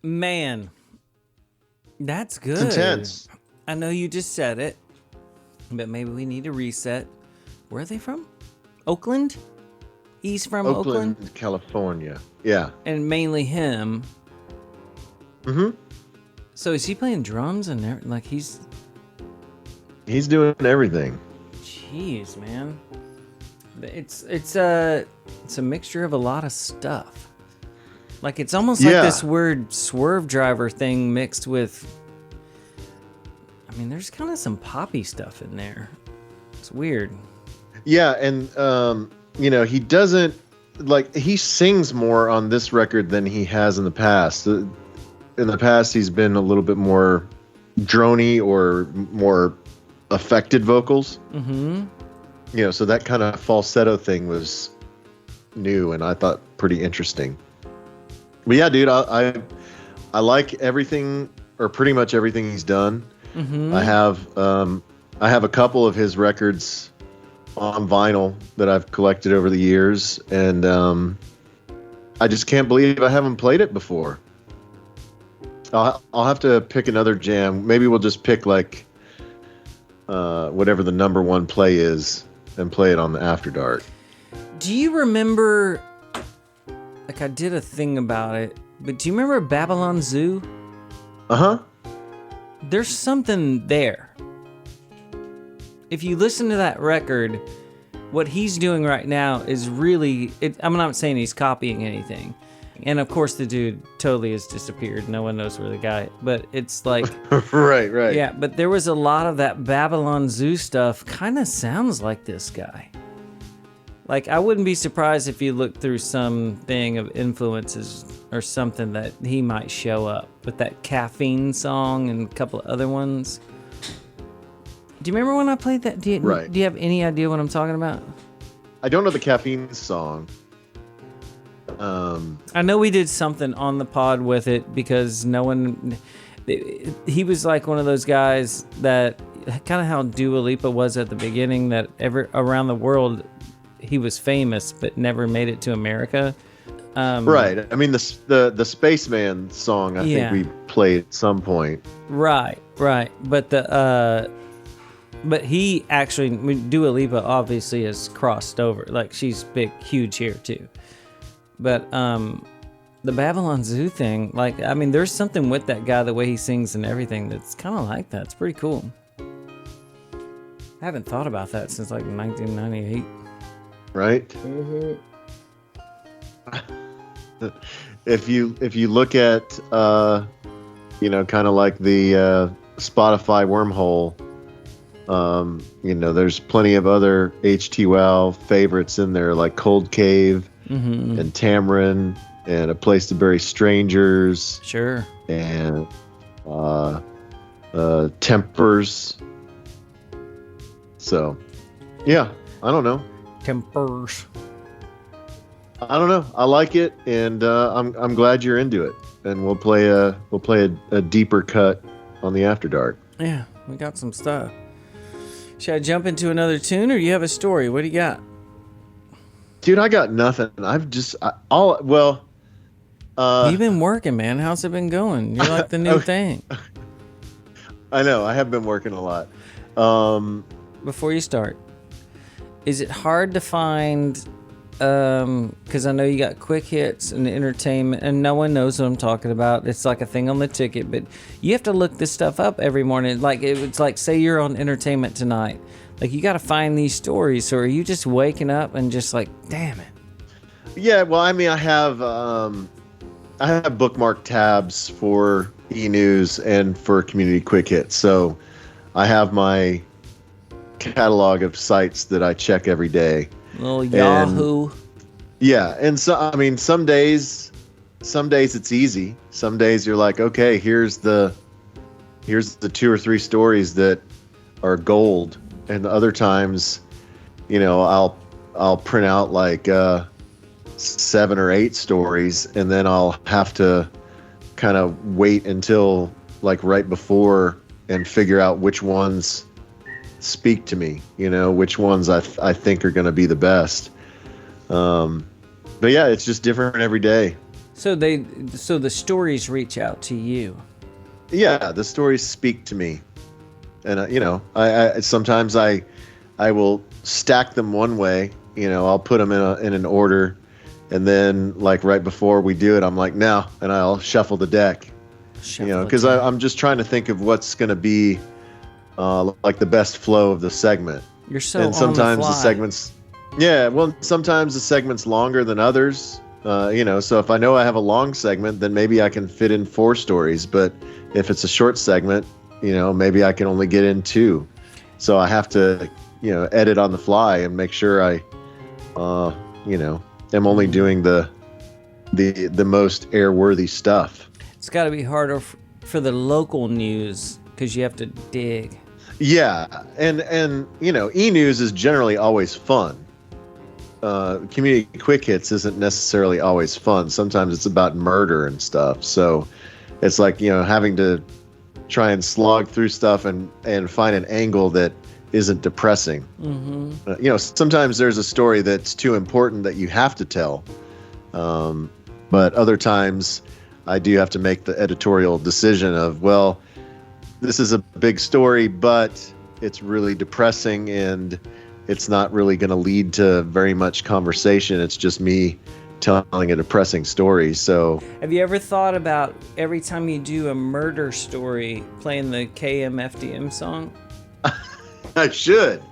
Man, that's good. It's intense. I know you just said it, but maybe we need to reset. Where are they from? Oakland? He's from Oakland? California. Yeah. And mainly him. Mm-hmm. So is he playing drums and there? Like he's doing everything. Jeez, man. It's a mixture of a lot of stuff. Like it's almost like this weird Swerve Driver thing mixed with. I mean, there's kind of some poppy stuff in there. It's weird. Yeah, and he doesn't he sings more on this record than he has in the past. In the past, he's been a little bit more drony or more affected vocals. Mm-hmm. So that kind of falsetto thing was new, and I thought pretty interesting. But yeah, dude, I like everything or pretty much everything he's done. Mm-hmm. I have a couple of his records on vinyl that I've collected over the years, and I just can't believe I haven't played it before. I'll have to pick another jam. Maybe we'll just pick whatever the number one play is and play it on the After Dark. Do you remember? Like I did a thing about it, but do you remember Babylon Zoo? Uh-huh. There's something there. If you listen to that record, what he's doing right now is really... I'm not saying he's copying anything. And of course the dude totally has disappeared. No one knows where the guy... But it's like... Right. Yeah, but there was a lot of that Babylon Zoo stuff kind of sounds like this guy. Like, I wouldn't be surprised if you looked through something of influences or something that he might show up with that Caffeine song and a couple of other ones. Do you remember when I played that? Do you have any idea what I'm talking about? I don't know the Caffeine song. I know we did something on the pod with it because no one... He was like one of those guys that... Kind of how Dua Lipa was at the beginning, that around the world... He was famous, but never made it to America. Right. I mean, the Spaceman song, I think we played at some point. Right. But but he actually, Dua Lipa obviously has crossed over. Like she's huge here too. But the Babylon Zoo thing, there's something with that guy, the way he sings and everything, that's kind of like that. It's pretty cool. I haven't thought about that since 1998. Right? Mm-hmm. If you look at kind of like the Spotify wormhole, there's plenty of other Htwow favorites in there, like Cold Cave and Tamarin and A Place to Bury Strangers. Sure. And Tempers. So, yeah, I don't know. Tempers. I don't know. I like it, and I'm glad you're into it. And we'll play a deeper cut on the After Dark. Yeah, we got some stuff. Should I jump into another tune, or do you have a story? What do you got? Dude, I got nothing. You've been working, man. How's it been going? You're like the new thing. I know. I have been working a lot. Before you start, is it hard to find, because I know you got quick hits and entertainment, and no one knows what I'm talking about. It's like a thing on the ticket, but you have to look this stuff up every morning. Like, it's like, say you're on entertainment tonight. Like, you got to find these stories, or are you just waking up and just like, damn it? Yeah, well, I mean, I have bookmark tabs for e-news and for community quick hits. So I have my catalog of sites that I check every day. Little Yahoo. And so I mean, some days it's easy. Some days you're like, okay, here's the 2 or 3 stories that are gold, and the other times, I'll print out like 7 or 8 stories, and then I'll have to kind of wait until like right before and figure out which ones speak to me, which ones I think are going to be the best. But yeah, it's just different every day. So the stories reach out to you. Yeah, the stories speak to me, and I sometimes I will stack them one way. I'll put them in an order, and then like right before we do it, I'm like, no, and I'll shuffle the deck. Because I'm just trying to think of what's going to be like the best flow of the segment. You're so and sometimes on the fly. segments. Yeah, well, sometimes the segment's longer than others. So if I know I have a long segment, then maybe I can fit in 4 stories. But if it's a short segment, maybe I can only get in 2. So I have to, edit on the fly and make sure I, am only doing the most airworthy stuff. It's got to be harder for the local news because you have to dig. Yeah, and e-news is generally always fun. Community quick hits isn't necessarily always fun. Sometimes it's about murder and stuff. So it's like, having to try and slog through stuff and find an angle that isn't depressing. Mm-hmm. Sometimes there's a story that's too important that you have to tell. But other times I do have to make the editorial decision of, well, this is a big story, but it's really depressing and it's not really going to lead to very much conversation. It's just me telling a depressing story. So have you ever thought about every time you do a murder story playing the KMFDM song? I should.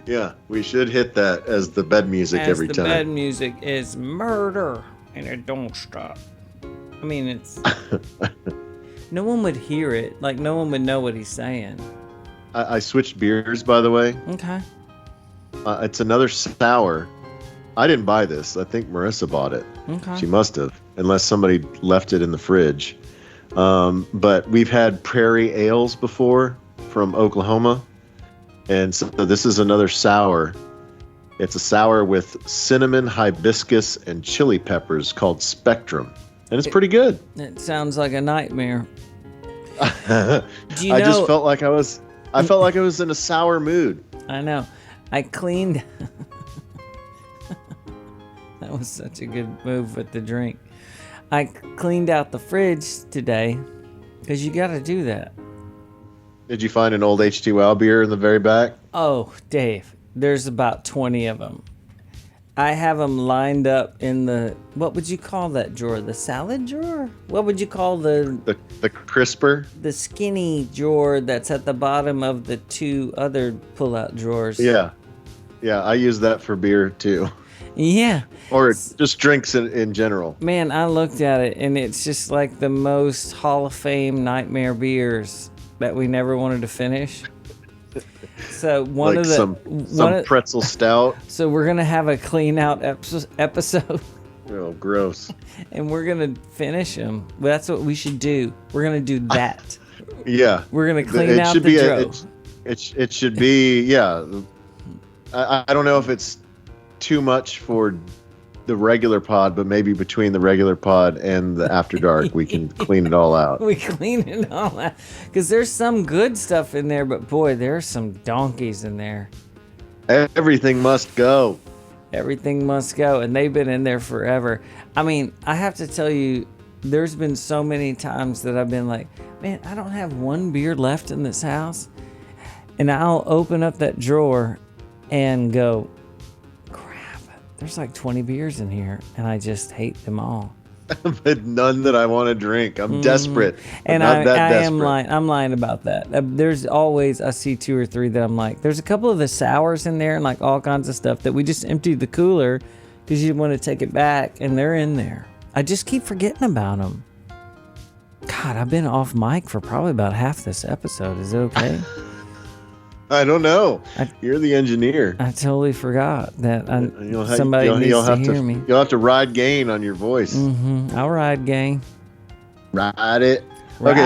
Yeah, we should hit that as the bed music every time. The bed music is murder and it don't stop. I mean, it's... No one would hear it. Like, no one would know what he's saying. I switched beers, by the way. Okay. It's another sour. I didn't buy this. I think Marissa bought it. Okay. She must have, unless somebody left it in the fridge. But we've had Prairie ales before from Oklahoma. And so this is another sour. It's a sour with cinnamon, hibiscus, and chili peppers called Spectrum. And it's pretty good. It sounds like a nightmare. I just felt like I was in a sour mood. I know. I cleaned. That was such a good move with the drink. I cleaned out the fridge today because you got to do that. Did you find an old Htwow beer in the very back? Oh, Dave, there's about 20 of them. I have them lined up in the, what would you call that drawer? The salad drawer? What would you call the crisper? The skinny drawer that's at the bottom of the 2 other pull-out drawers. Yeah. Yeah, I use that for beer too. Yeah. Or just drinks in general. Man, I looked at it and it's just like the most Hall of Fame nightmare beers that we never wanted to finish. So some pretzel stout. So we're gonna have a clean out episode. Oh, gross! And we're gonna finish them. That's what we should do. We're gonna do that. Yeah. We're gonna clean out the drove. It should be. Yeah. I don't know if it's too much for the regular pod, but maybe between the regular pod and the After Dark, we can clean it all out. We clean it all out. Because there's some good stuff in there, but boy, there's some donkeys in there. Everything must go. Everything must go. And they've been in there forever. I mean, I have to tell you, there's been so many times that I've been like, man, I don't have one beer left in this house. And I'll open up that drawer and go, there's like 20 beers in here, and I just hate them all. But none that I want to drink. I'm desperate. And I am lying. I'm lying about that. There's always, I see 2 or 3 that I'm like, there's a couple of the sours in there and like all kinds of stuff that we just emptied the cooler because you want to take it back, and they're in there. I just keep forgetting about them. God, I've been off mic for probably about half this episode. Is it okay? I don't know. You're the engineer. I totally forgot that somebody needs to hear me. You'll have to ride gain on your voice. Mm-hmm. I'll ride gain. Ride it. Okay,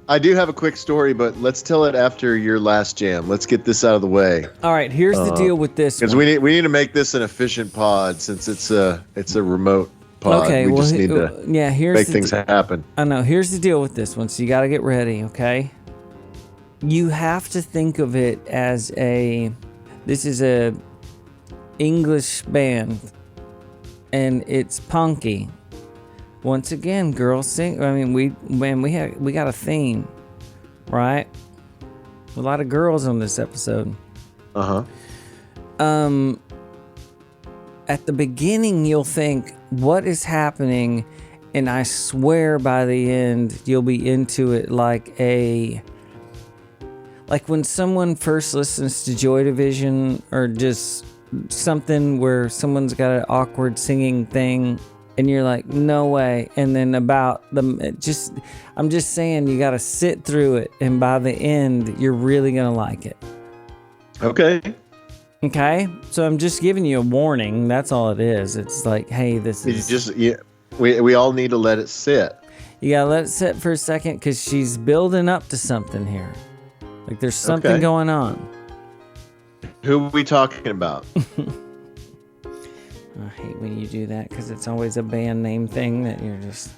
I do have a quick story, but let's tell it after your last jam. Let's get this out of the way. All right, here's the deal with this. Because we need to make this an efficient pod since it's a remote pod. Okay, we just need to make things happen. I know. Here's the deal with this one. So you got to get ready, okay? You have to think of it as this is a English band, and it's punky. once again, girls sing. I mean, we got a theme, right? A lot of girls on this episode. Uh-huh. At the beginning, you'll think, what is happening? And I swear by the end, you'll be into it like when someone first listens to Joy Division or just something where someone's got an awkward singing thing and you're like, no way. And then I'm just saying, you got to sit through it. And by the end, you're really going to like it. Okay. Okay, so I'm just giving you a warning. That's all it is. It's like, hey, this is... We all need to let it sit. You gotta let it sit for a second because she's building up to something here. Like there's something going on. Who are we talking about? I hate when you do that because it's always a band name thing that you're just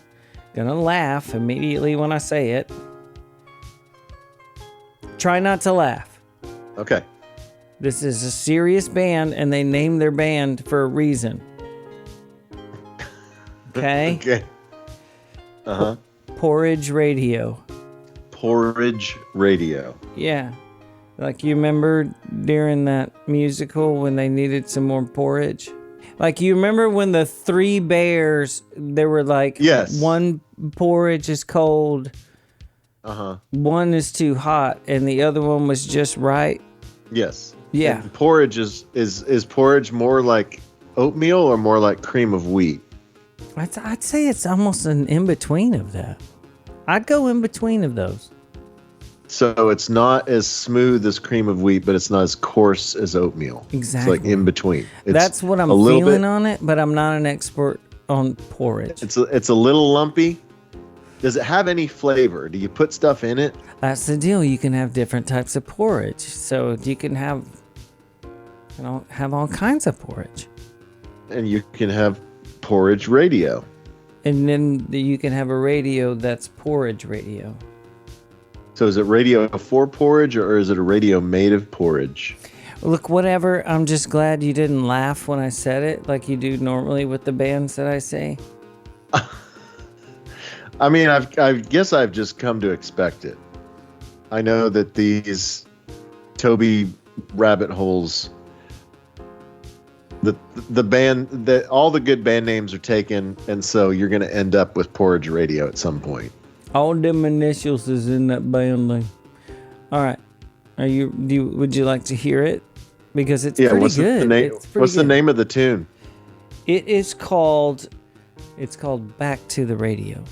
gonna laugh immediately when I say it. Try not to laugh. Okay. This is a serious band, and they named their band for a reason. Okay? Okay. Uh-huh. Porridge Radio. Porridge Radio. Yeah. Like, you remember during that musical when they needed some more porridge? Like, you remember when the three bears, they were like, yes, one porridge is cold, one is too hot, and the other one was just right? Yes. Yeah. And porridge is porridge more like oatmeal or more like cream of wheat? I'd say it's almost an in-between of that. I'd go in between of those. So it's not as smooth as cream of wheat, but it's not as coarse as oatmeal. Exactly. It's like in between. That's what I'm feeling on it, but I'm not an expert on porridge. It's a little lumpy. Does it have any flavor? Do you put stuff in it? That's the deal. You can have different types of porridge. So you can have all kinds of porridge. And you can have porridge radio. And then you can have a radio that's porridge radio. So is it radio for porridge or is it a radio made of porridge? Look, whatever. I'm just glad you didn't laugh when I said it like you do normally with the bands that I say. I mean, I guess I've just come to expect it. I know that these Toby rabbit holes, the band, that all the good band names are taken, and so you're going to end up with Porridge Radio at some point. All them initials is in that band name. All right, would you like to hear it? Because it's pretty good. What's the name of the tune? It is called. It's called Back to the Radio.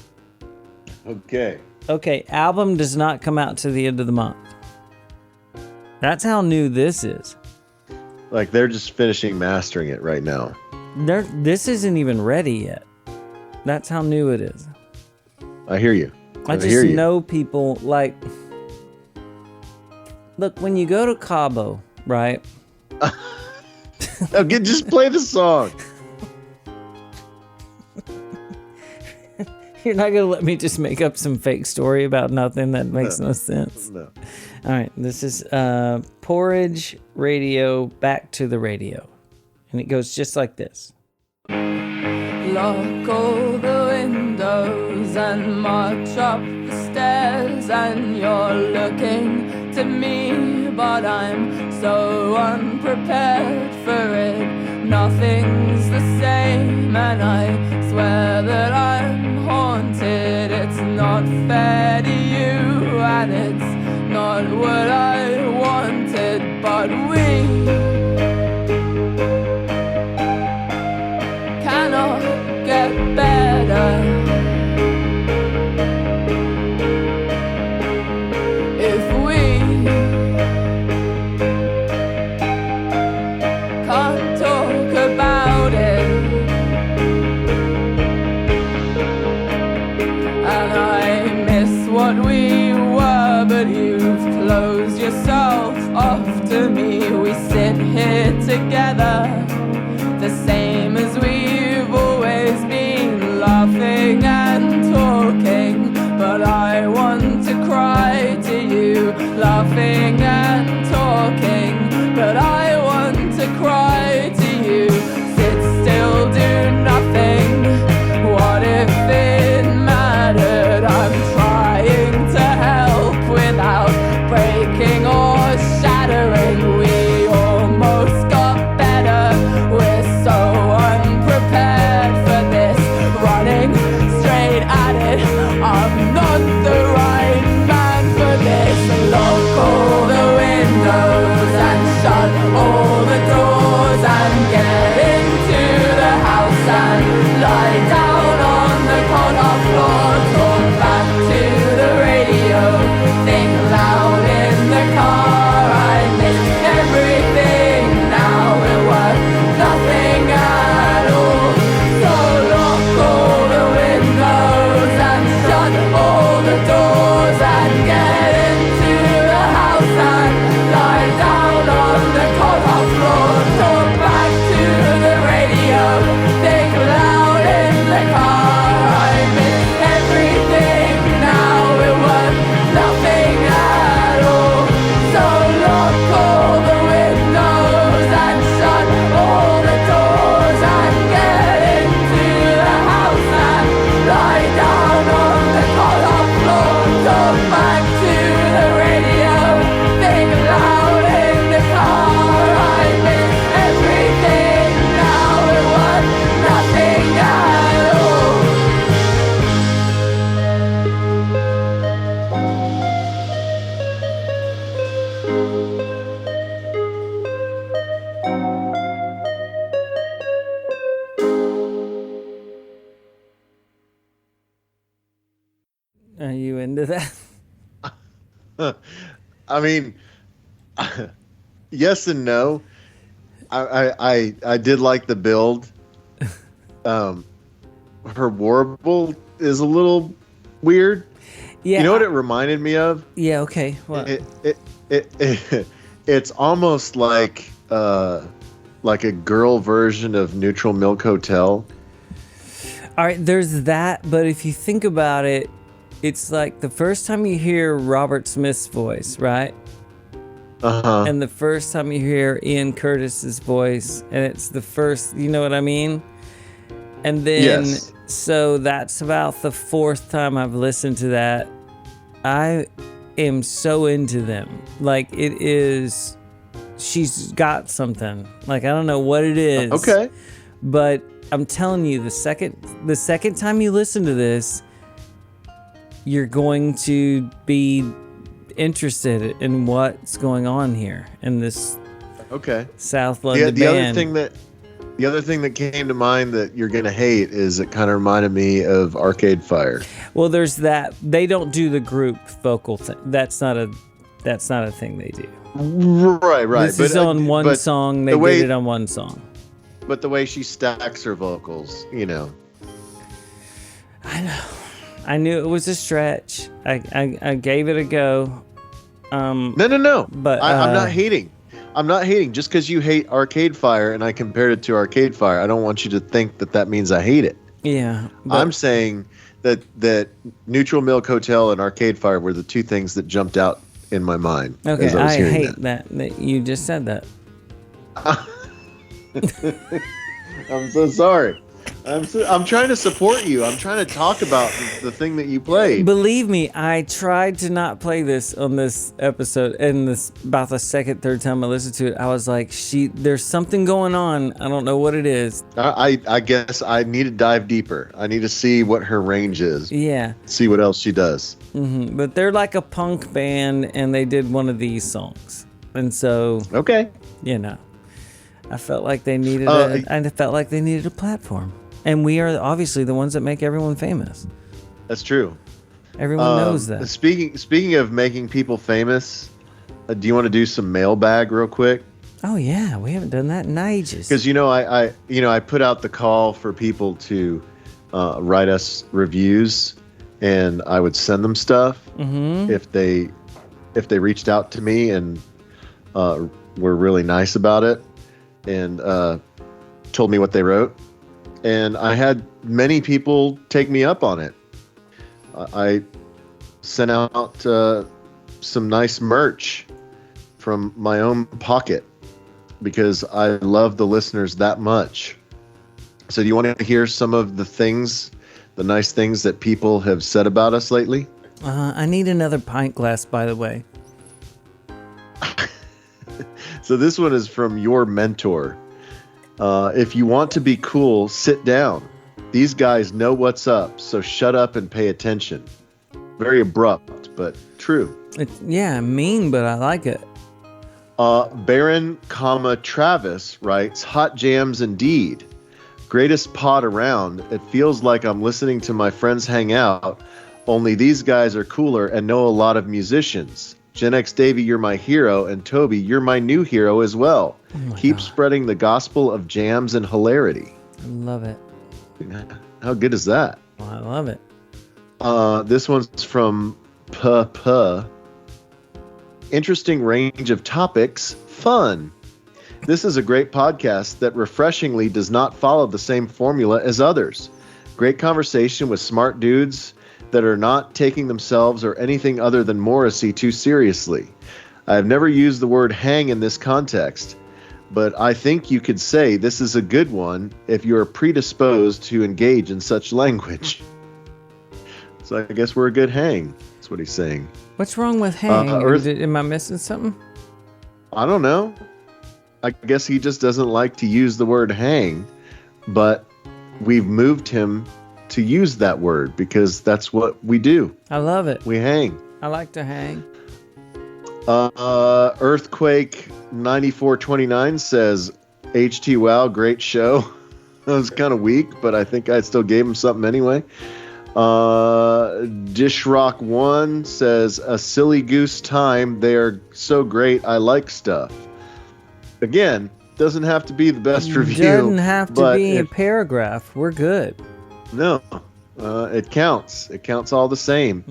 Okay, album does not come out to the end of the month. That's how new this is. Like they're just finishing mastering it right now. This isn't even ready yet. That's how new it is. I hear you. I just know people like... Look, when you go to Cabo, right? Okay, just play the song. You're not going to let me just make up some fake story about nothing that makes no sense. No. All right, this is Porridge Radio, Back to the Radio. And it goes just like this. Lock all the windows and march up the stairs, and you're looking to me, but I'm so unprepared for it. Nothing's the same, and I swear that I'm haunted. It's not fair to you, and it's not what I wanted, but we cannot get better. If we can't talk about it, and I miss what we were, but you've closed yourself into that? I mean, yes and no. I did like the build. Her warble is a little weird. Yeah. You know what it reminded me of? Yeah. Okay. What? It's almost like a girl version of Neutral Milk Hotel. All right. There's that, but if you think about it, it's like the first time you hear Robert Smith's voice, right? Uh-huh. And the first time you hear Ian Curtis's voice, and it's the first, you know what I mean? And then, Yes. So that's about the fourth time I've listened to that. I am so into them. Like, it is, she's got something. Like, I don't know what it is. Okay. But I'm telling you, the second time you listen to this, you're going to be interested in what's going on here in this Okay. South London The band. The other thing that came to mind that you're gonna hate is it kind of reminded me of Arcade Fire. Well, there's that. They don't do the group vocal thing. That's not a thing they do. Right. This is on one song. They did it on one song. But the way she stacks her vocals, you know. I know. I knew it was a stretch. I gave it a go. No. But I'm not hating. I'm not hating. Just because you hate Arcade Fire and I compared it to Arcade Fire, I don't want you to think that means I hate it. Yeah. I'm saying that Neutral Milk Hotel and Arcade Fire were the two things that jumped out in my mind. Okay, as I was I hearing hate that you just said that. I'm so sorry. I'm trying to support you. I'm trying to talk about the thing that you played. Believe me, I tried to not play this on this episode, and this about the third time I listened to it, I was like, there's something going on. I don't know what it is. I guess I need to dive deeper. I need to see what her range is. Yeah. See what else she does. Mm-hmm. But they're like a punk band, and they did one of these songs, and so Okay. you know, I felt like they needed a platform. And we are obviously the ones that make everyone famous. That's true. Everyone knows that. Speaking of making people famous, do you want to do some mailbag real quick? Oh yeah, we haven't done that in ages. Because I put out the call for people to write us reviews, and I would send them stuff if they reached out to me and were really nice about it and told me what they wrote. And I had many people take me up on it. I sent out some nice merch from my own pocket because I love the listeners that much. So do you want to hear some of the nice things that people have said about us lately? I need another pint glass, by the way. So this one is from your mentor. If you want to be cool, sit down. These guys know what's up, so shut up and pay attention. Very abrupt, but true. Mean, but I like it. Baron, Travis writes, hot jams indeed. Greatest pod around. It feels like I'm listening to my friends hang out, only these guys are cooler and know a lot of musicians. Gen X Davey, you're my hero, and Toby, you're my new hero as well. Keep spreading the gospel of jams and hilarity. I love it. How good is that? Well, I love it. This one's from Puh. Interesting range of topics. Fun. This is a great podcast that refreshingly does not follow the same formula as others. Great conversation with smart dudes that are not taking themselves or anything other than Morrissey too seriously. I have never used the word hang in this context, but I think you could say this is a good one if you are predisposed to engage in such language. So I guess we're a good hang. That's what he's saying. What's wrong with hang? Am I missing something? I don't know. I guess he just doesn't like to use the word hang, but we've moved him to use that word because that's what we do. I love it. We hang. I like to hang. Earthquake 9429 says, Htwow, great show. That was kind of weak, but I think I still gave him something anyway. Dishrock1 says, a silly goose time. They are so great. I like stuff. Again, doesn't have to be the best review. Doesn't have to be a it, paragraph. We're good. No, it counts. It counts all the same.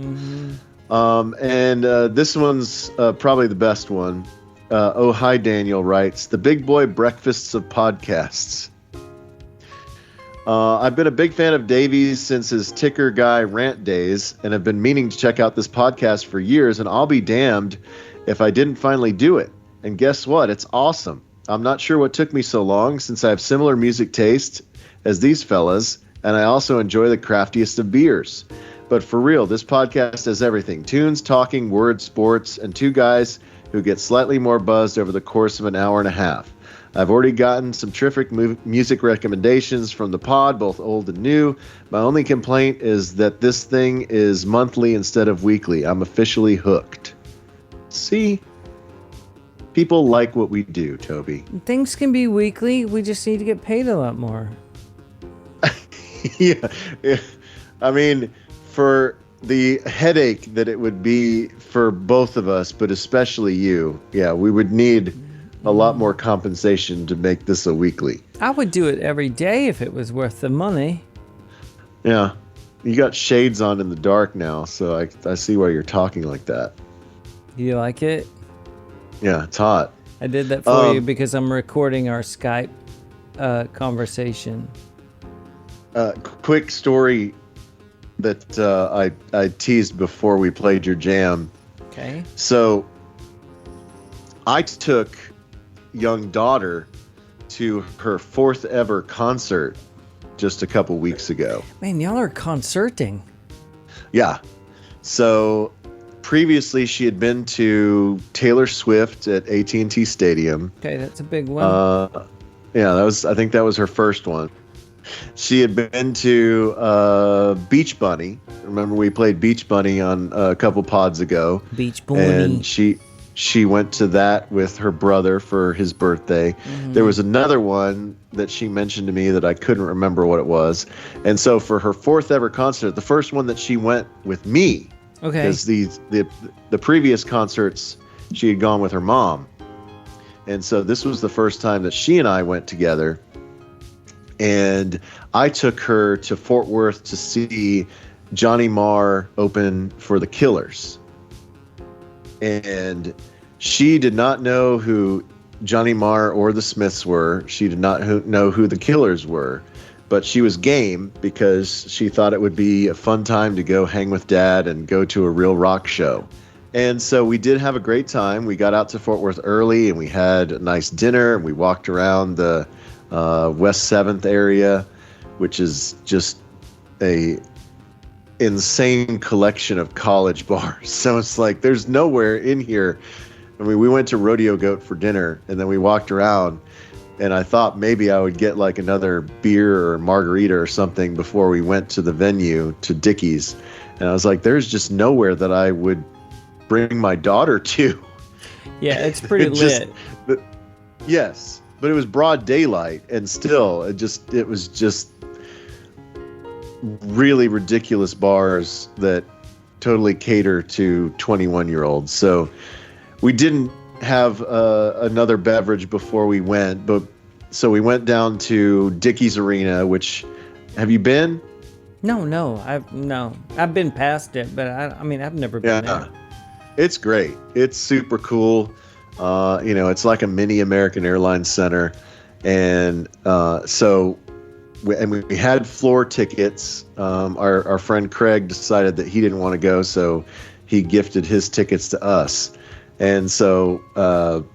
And this one's probably the best one. Oh, hi, Daniel writes, the big boy breakfasts of podcasts. I've been a big fan of Davies since his ticker guy rant days and have been meaning to check out this podcast for years, and I'll be damned if I didn't finally do it. And guess what? It's awesome. I'm not sure what took me so long since I have similar music taste as these fellas, and I also enjoy the craftiest of beers. But for real, this podcast has everything. Tunes, talking, words, sports, and two guys who get slightly more buzzed over the course of an hour and a half. I've already gotten some terrific music recommendations from the pod, both old and new. My only complaint is that this thing is monthly instead of weekly. I'm officially hooked. See? People like what we do, Toby. Things can be weekly. We just need to get paid a lot more. Yeah. I mean, for the headache that it would be for both of us, but especially you, yeah, we would need a lot more compensation to make this a weekly. I would do it every day if it was worth the money. Yeah. You got shades on in the dark now, so I see why you're talking like that. You like it? Yeah, it's hot. I did that for you because I'm recording our Skype conversation. Quick story that I teased before we played your jam. Okay. So I took young daughter to her 4th ever concert just a couple weeks ago. Man, y'all are concerting. Yeah. So previously she had been to Taylor Swift at AT&T Stadium. Okay, that's a big one. Yeah, I think that was her first one. She had been to Beach Bunny. Remember we played Beach Bunny on a couple pods ago. Beach Bunny. And she went to that with her brother for his birthday. Mm-hmm. There was another one that she mentioned to me that I couldn't remember what it was. And so for her 4th ever concert, the first one that she went with me, okay, because the previous concerts she had gone with her mom. And so this was the first time that she and I went together. And I took her to Fort Worth to see Johnny Marr open for the Killers. And she did not know who Johnny Marr or the Smiths were. She did not know who the Killers were. But she was game because she thought it would be a fun time to go hang with Dad and go to a real rock show. And so we did have a great time. We got out to Fort Worth early and we had a nice dinner. And we walked around the West 7th area, which is just a insane collection of college bars. So it's like there's nowhere in here. I mean, we went to Rodeo Goat for dinner and then we walked around and I thought maybe I would get like another beer or margarita or something before we went to the venue to Dickey's. And I was like, there's just nowhere that I would bring my daughter to. Yeah, it's pretty lit. Yes, but it was broad daylight and still it was just really ridiculous bars that totally cater to 21-year-olds. So we didn't have another beverage before we went, but so we went down to Dickey's Arena, which have you been? No, I've been past it, but I mean I've never been there. It's great. It's super cool. It's like a mini American Airlines Center, and so. We had floor tickets. Our friend Craig decided that he didn't want to go, so he gifted his tickets to us. And so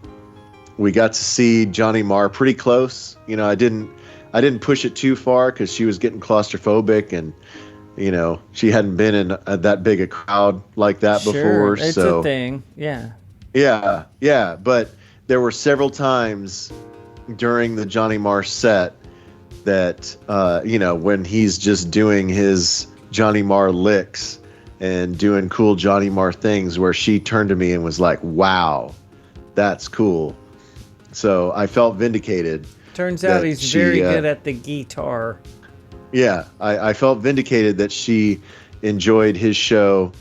we got to see Johnny Marr pretty close. You know, I didn't push it too far because she was getting claustrophobic, and you know she hadn't been in that big a crowd like that before. It's so a thing. Yeah. Yeah. But there were several times during the Johnny Marr set that when he's just doing his Johnny Marr licks and doing cool Johnny Marr things where she turned to me and was like, wow, that's cool. So I felt vindicated. Turns out he's very good at the guitar. Yeah, I felt vindicated that she enjoyed his show,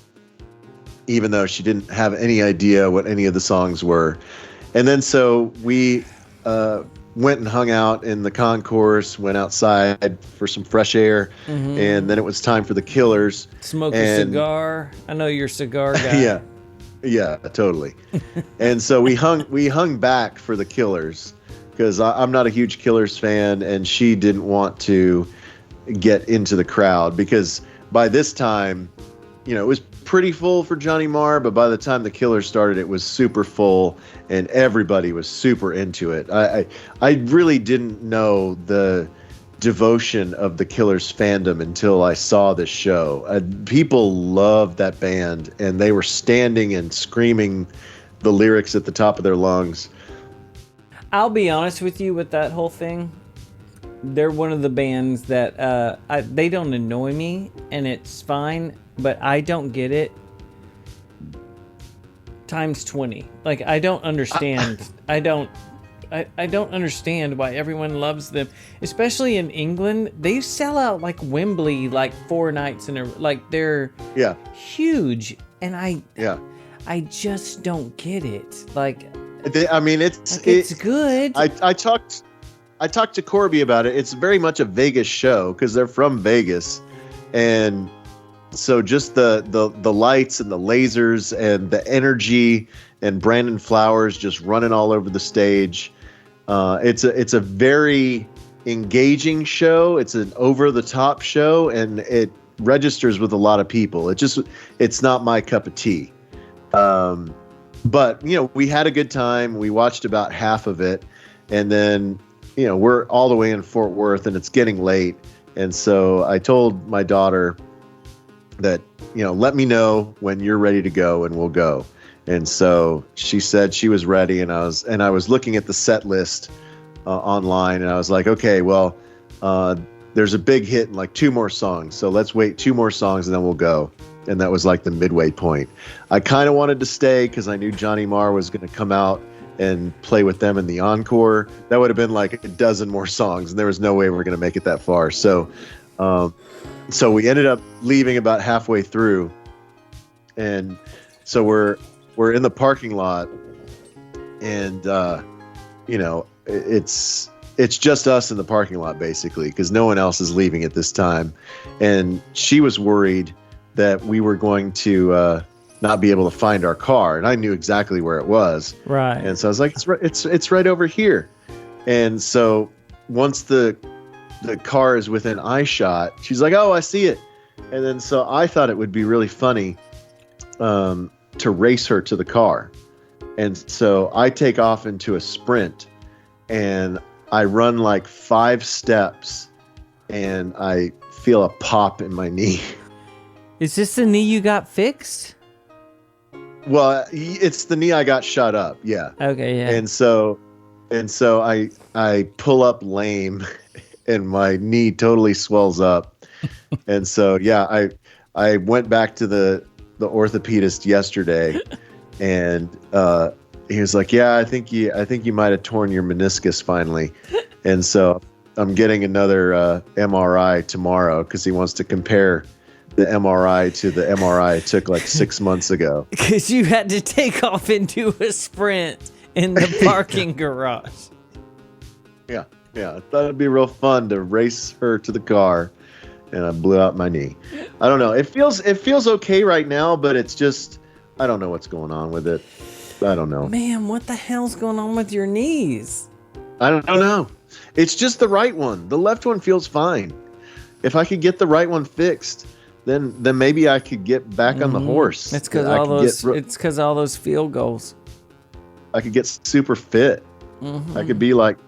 even though she didn't have any idea what any of the songs were. And then so we went and hung out in the concourse, went outside for some fresh air, and then it was time for the Killers. Smoke a cigar. I know you're a cigar guy. Yeah, totally. And so we hung back for the Killers because I'm not a huge Killers fan, and she didn't want to get into the crowd because by this time, you know, it was pretty full for Johnny Marr, but by the time the Killers started, it was super full and everybody was super into it. I really didn't know the devotion of the Killers fandom until I saw this show. People loved that band and they were standing and screaming the lyrics at the top of their lungs. I'll be honest with you with that whole thing. They're one of the bands that they don't annoy me and it's fine, but I don't get it times 20. Like, I don't understand. I don't understand why everyone loves them, especially in England. They sell out like Wembley like 4 nights in a like they're huge, and I just don't get it. Like, I mean, it's good. I talked to Corby about it. It's very much a Vegas show because they're from Vegas, and so just the lights and the lasers and the energy and Brandon Flowers just running all over the stage. It's a very engaging show. It's an over the top show, and it registers with a lot of people. It's not my cup of tea. But you know, we had a good time. We watched about half of it, and then you know, we're all the way in Fort Worth and it's getting late. And so I told my daughter that, you know, let me know when you're ready to go and we'll go. And so she said she was ready, and I was looking at the set list online, and I was like, okay, well, there's a big hit in like 2 more songs. So let's wait 2 more songs and then we'll go. And that was like the midway point. I kind of wanted to stay because I knew Johnny Marr was going to come out and play with them in the encore. That would have been like a dozen more songs, and there was no way we were going to make it that far. So we ended up leaving about halfway through, and so we're in the parking lot, and you know, it's just us in the parking lot basically because no one else is leaving at this time. And she was worried that we were going to not be able to find our car, and I knew exactly where it was. Right. And so I was like, it's right over here. And so once the car is within eye shot, she's like, oh, I see it. And then so I thought it would be really funny to race her to the car. And so I take off into a sprint, and I run like 5 steps, and I feel a pop in my knee. Is this the knee you got fixed? Well, it's the knee I got shot up. Yeah. Okay. Yeah. And so I pull up lame, and my knee totally swells up. And so yeah, I went back to the orthopedist yesterday, and he was like, yeah, I think you might have torn your meniscus finally. And so I'm getting another MRI tomorrow because he wants to compare the MRI to the MRI I took like 6 months ago. Because you had to take off into a sprint in the parking garage. Yeah. I thought it'd be real fun to race her to the car, and I blew out my knee. I don't know. It feels okay right now, but it's just, I don't know what's going on with it. I don't know. Man, what the hell's going on with your knees? I don't know. It's just the right one. The left one feels fine. If I could get the right one fixed, then maybe I could get back on the horse. It's because all those field goals. I could get super fit. Mm-hmm. I could be like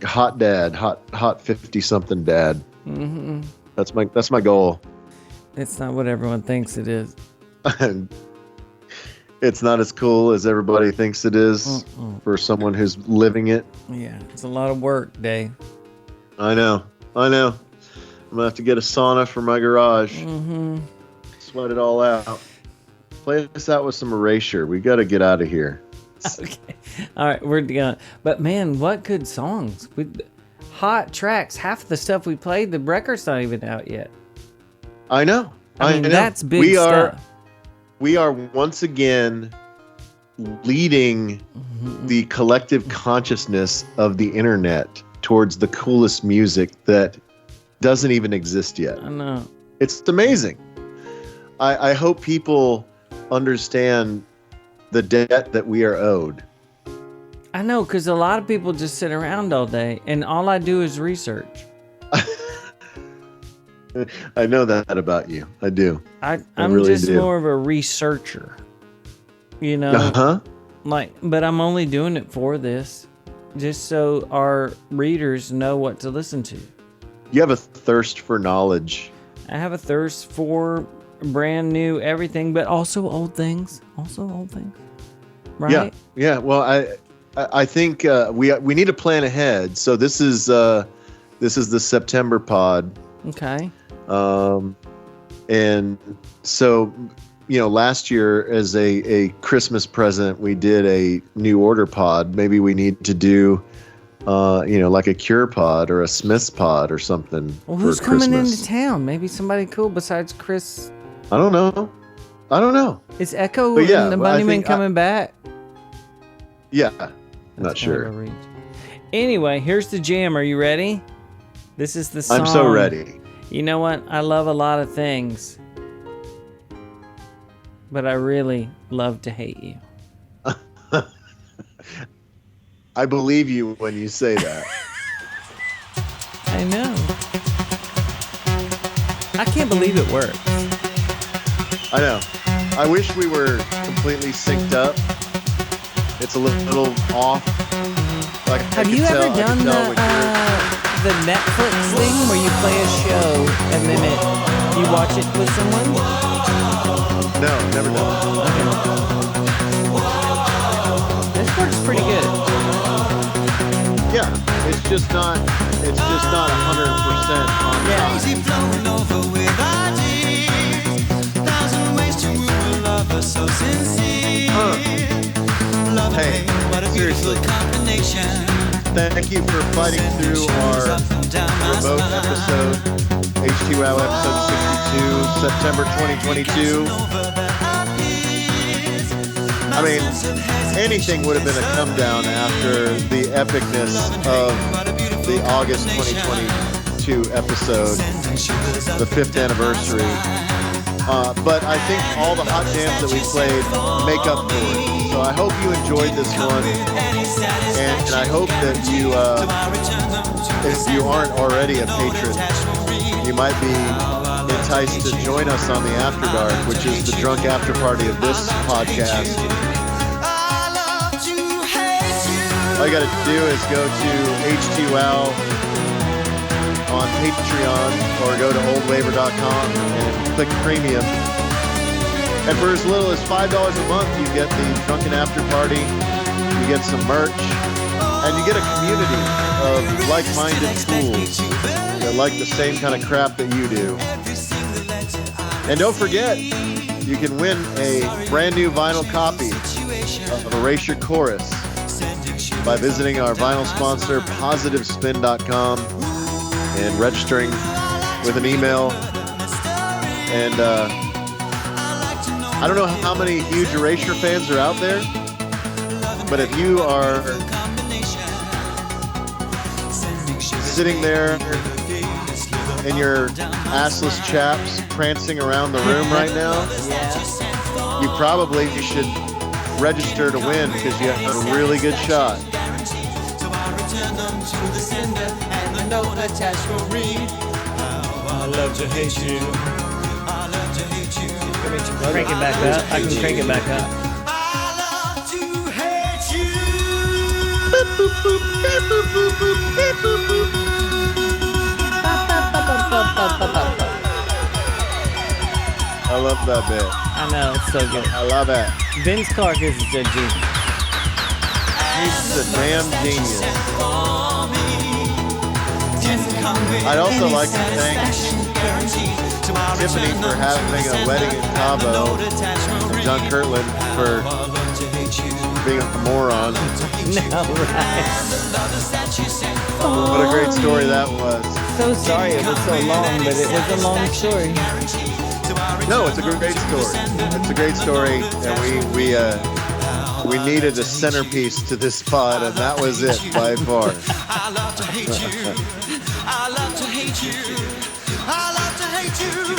hot dad, hot 50 something dad. Mm-hmm. That's my goal. It's not what everyone thinks it is. It's not as cool as everybody thinks it is for someone who's living it. Yeah, it's a lot of work, Dave. I know. I'm gonna have to get a sauna for my garage. Mm-hmm. Sweat it all out. Play us out with some erasure. We got to get out of here. Okay. All right, we're done. But man, what good songs! Hot tracks. Half the stuff we played, the record's not even out yet. I know. I mean, know. that's big we stuff. We are once again leading the collective consciousness of the internet towards the coolest music that doesn't even exist yet. I know. It's amazing. I hope people understand the debt that we are owed. I know, because a lot of people just sit around all day, and all I do is research. I know that about you. I do. I'm really just do. more of a researcher, you know. Uh-huh. But I'm only doing it for this, just so our readers know what to listen to. You have a thirst for knowledge. I have a thirst for brand new everything, but also old things. Right? Yeah. Well, I think we need to plan ahead. So this is the September pod. Okay. And so, last year as a Christmas present, we did a new order pod. Maybe we need to do, like a Cure pod or a Smith's pod or something. Well, who's for coming Christmas. into town? Maybe somebody cool besides Chris. I don't know. Is Echo But yeah, and the well, I Bunnymen think coming back? Yeah. That's Not kind sure. of a reach. Anyway, here's the jam. Are you ready? This is the song. I'm so ready. You know what? I love a lot of things, but I really love to hate you. I believe you when you say that. I know. I can't believe it works. I know. I wish we were completely synced up. It's a little off. Like, Have you ever done the Netflix thing where you play a show and then you watch it with someone? No, never done. Okay. This works pretty good. Yeah, it's just not 100% on Yeah. Easy flowing over with our tears. Thousand ways to move a lover so sincere. Love and Hey, hate, what a beautiful seriously. combination. Thank you for fighting through our remote episode, Htwow episode 62, September 2022. I mean, anything would have been a come down after the epicness of the August 2022 episode, the 5th anniversary. But I think all the hot jams that we played make up for it. So I hope you enjoyed this one, and I hope that you, if you aren't already a patron, you might be enticed to join us on the After Dark, which is the drunk after party of this podcast. All you gotta do is go to Htwow on Patreon or go to oldwaiver.com and click premium. And for as little as $5 a month, you get the drunken after party, you get some merch, and you get a community of like-minded fools that like the same kind of crap that you do. And don't forget, you can win a brand new vinyl copy of Erase Your Chorus by visiting our vinyl sponsor, PositiveSpin.com, and registering with an email. And I don't know how many huge Erasure fans are out there, but if you are sitting there in your assless chaps prancing around the room right now, you probably should register to win because you have a really good shot. I love to hate you. I love to hate you. Crank it back up. I can crank it back up. I love to hate you. I love that bit. I know, it's so good. I love it. Vince Clark is a genius. He's a damn genius. I'd also like to thank Tiffany for having a wedding in Cabo, and John Kirtland for being a moron. No, right. What a great story that was. So sorry it was so long, but it was a long story. No, it's a great story. It's a great story, and we needed a centerpiece to this pod, and that was it by far. I love to hate you. I love to hate you. I love to hate you.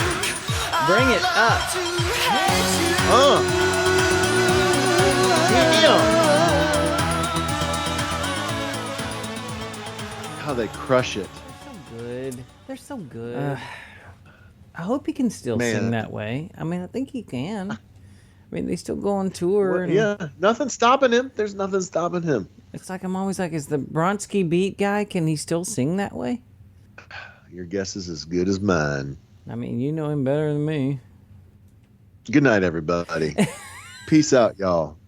Bring it up. How they crush it. Good. They're so good. I hope he can still sing that way. I mean, I think he can. I mean, they still go on tour. Well, and yeah, nothing's stopping him. There's nothing stopping him. It's like I'm always like, is the Bronski Beat guy, can he still sing that way? Your guess is as good as mine. I mean, you know him better than me. Good night, everybody. Peace out, y'all.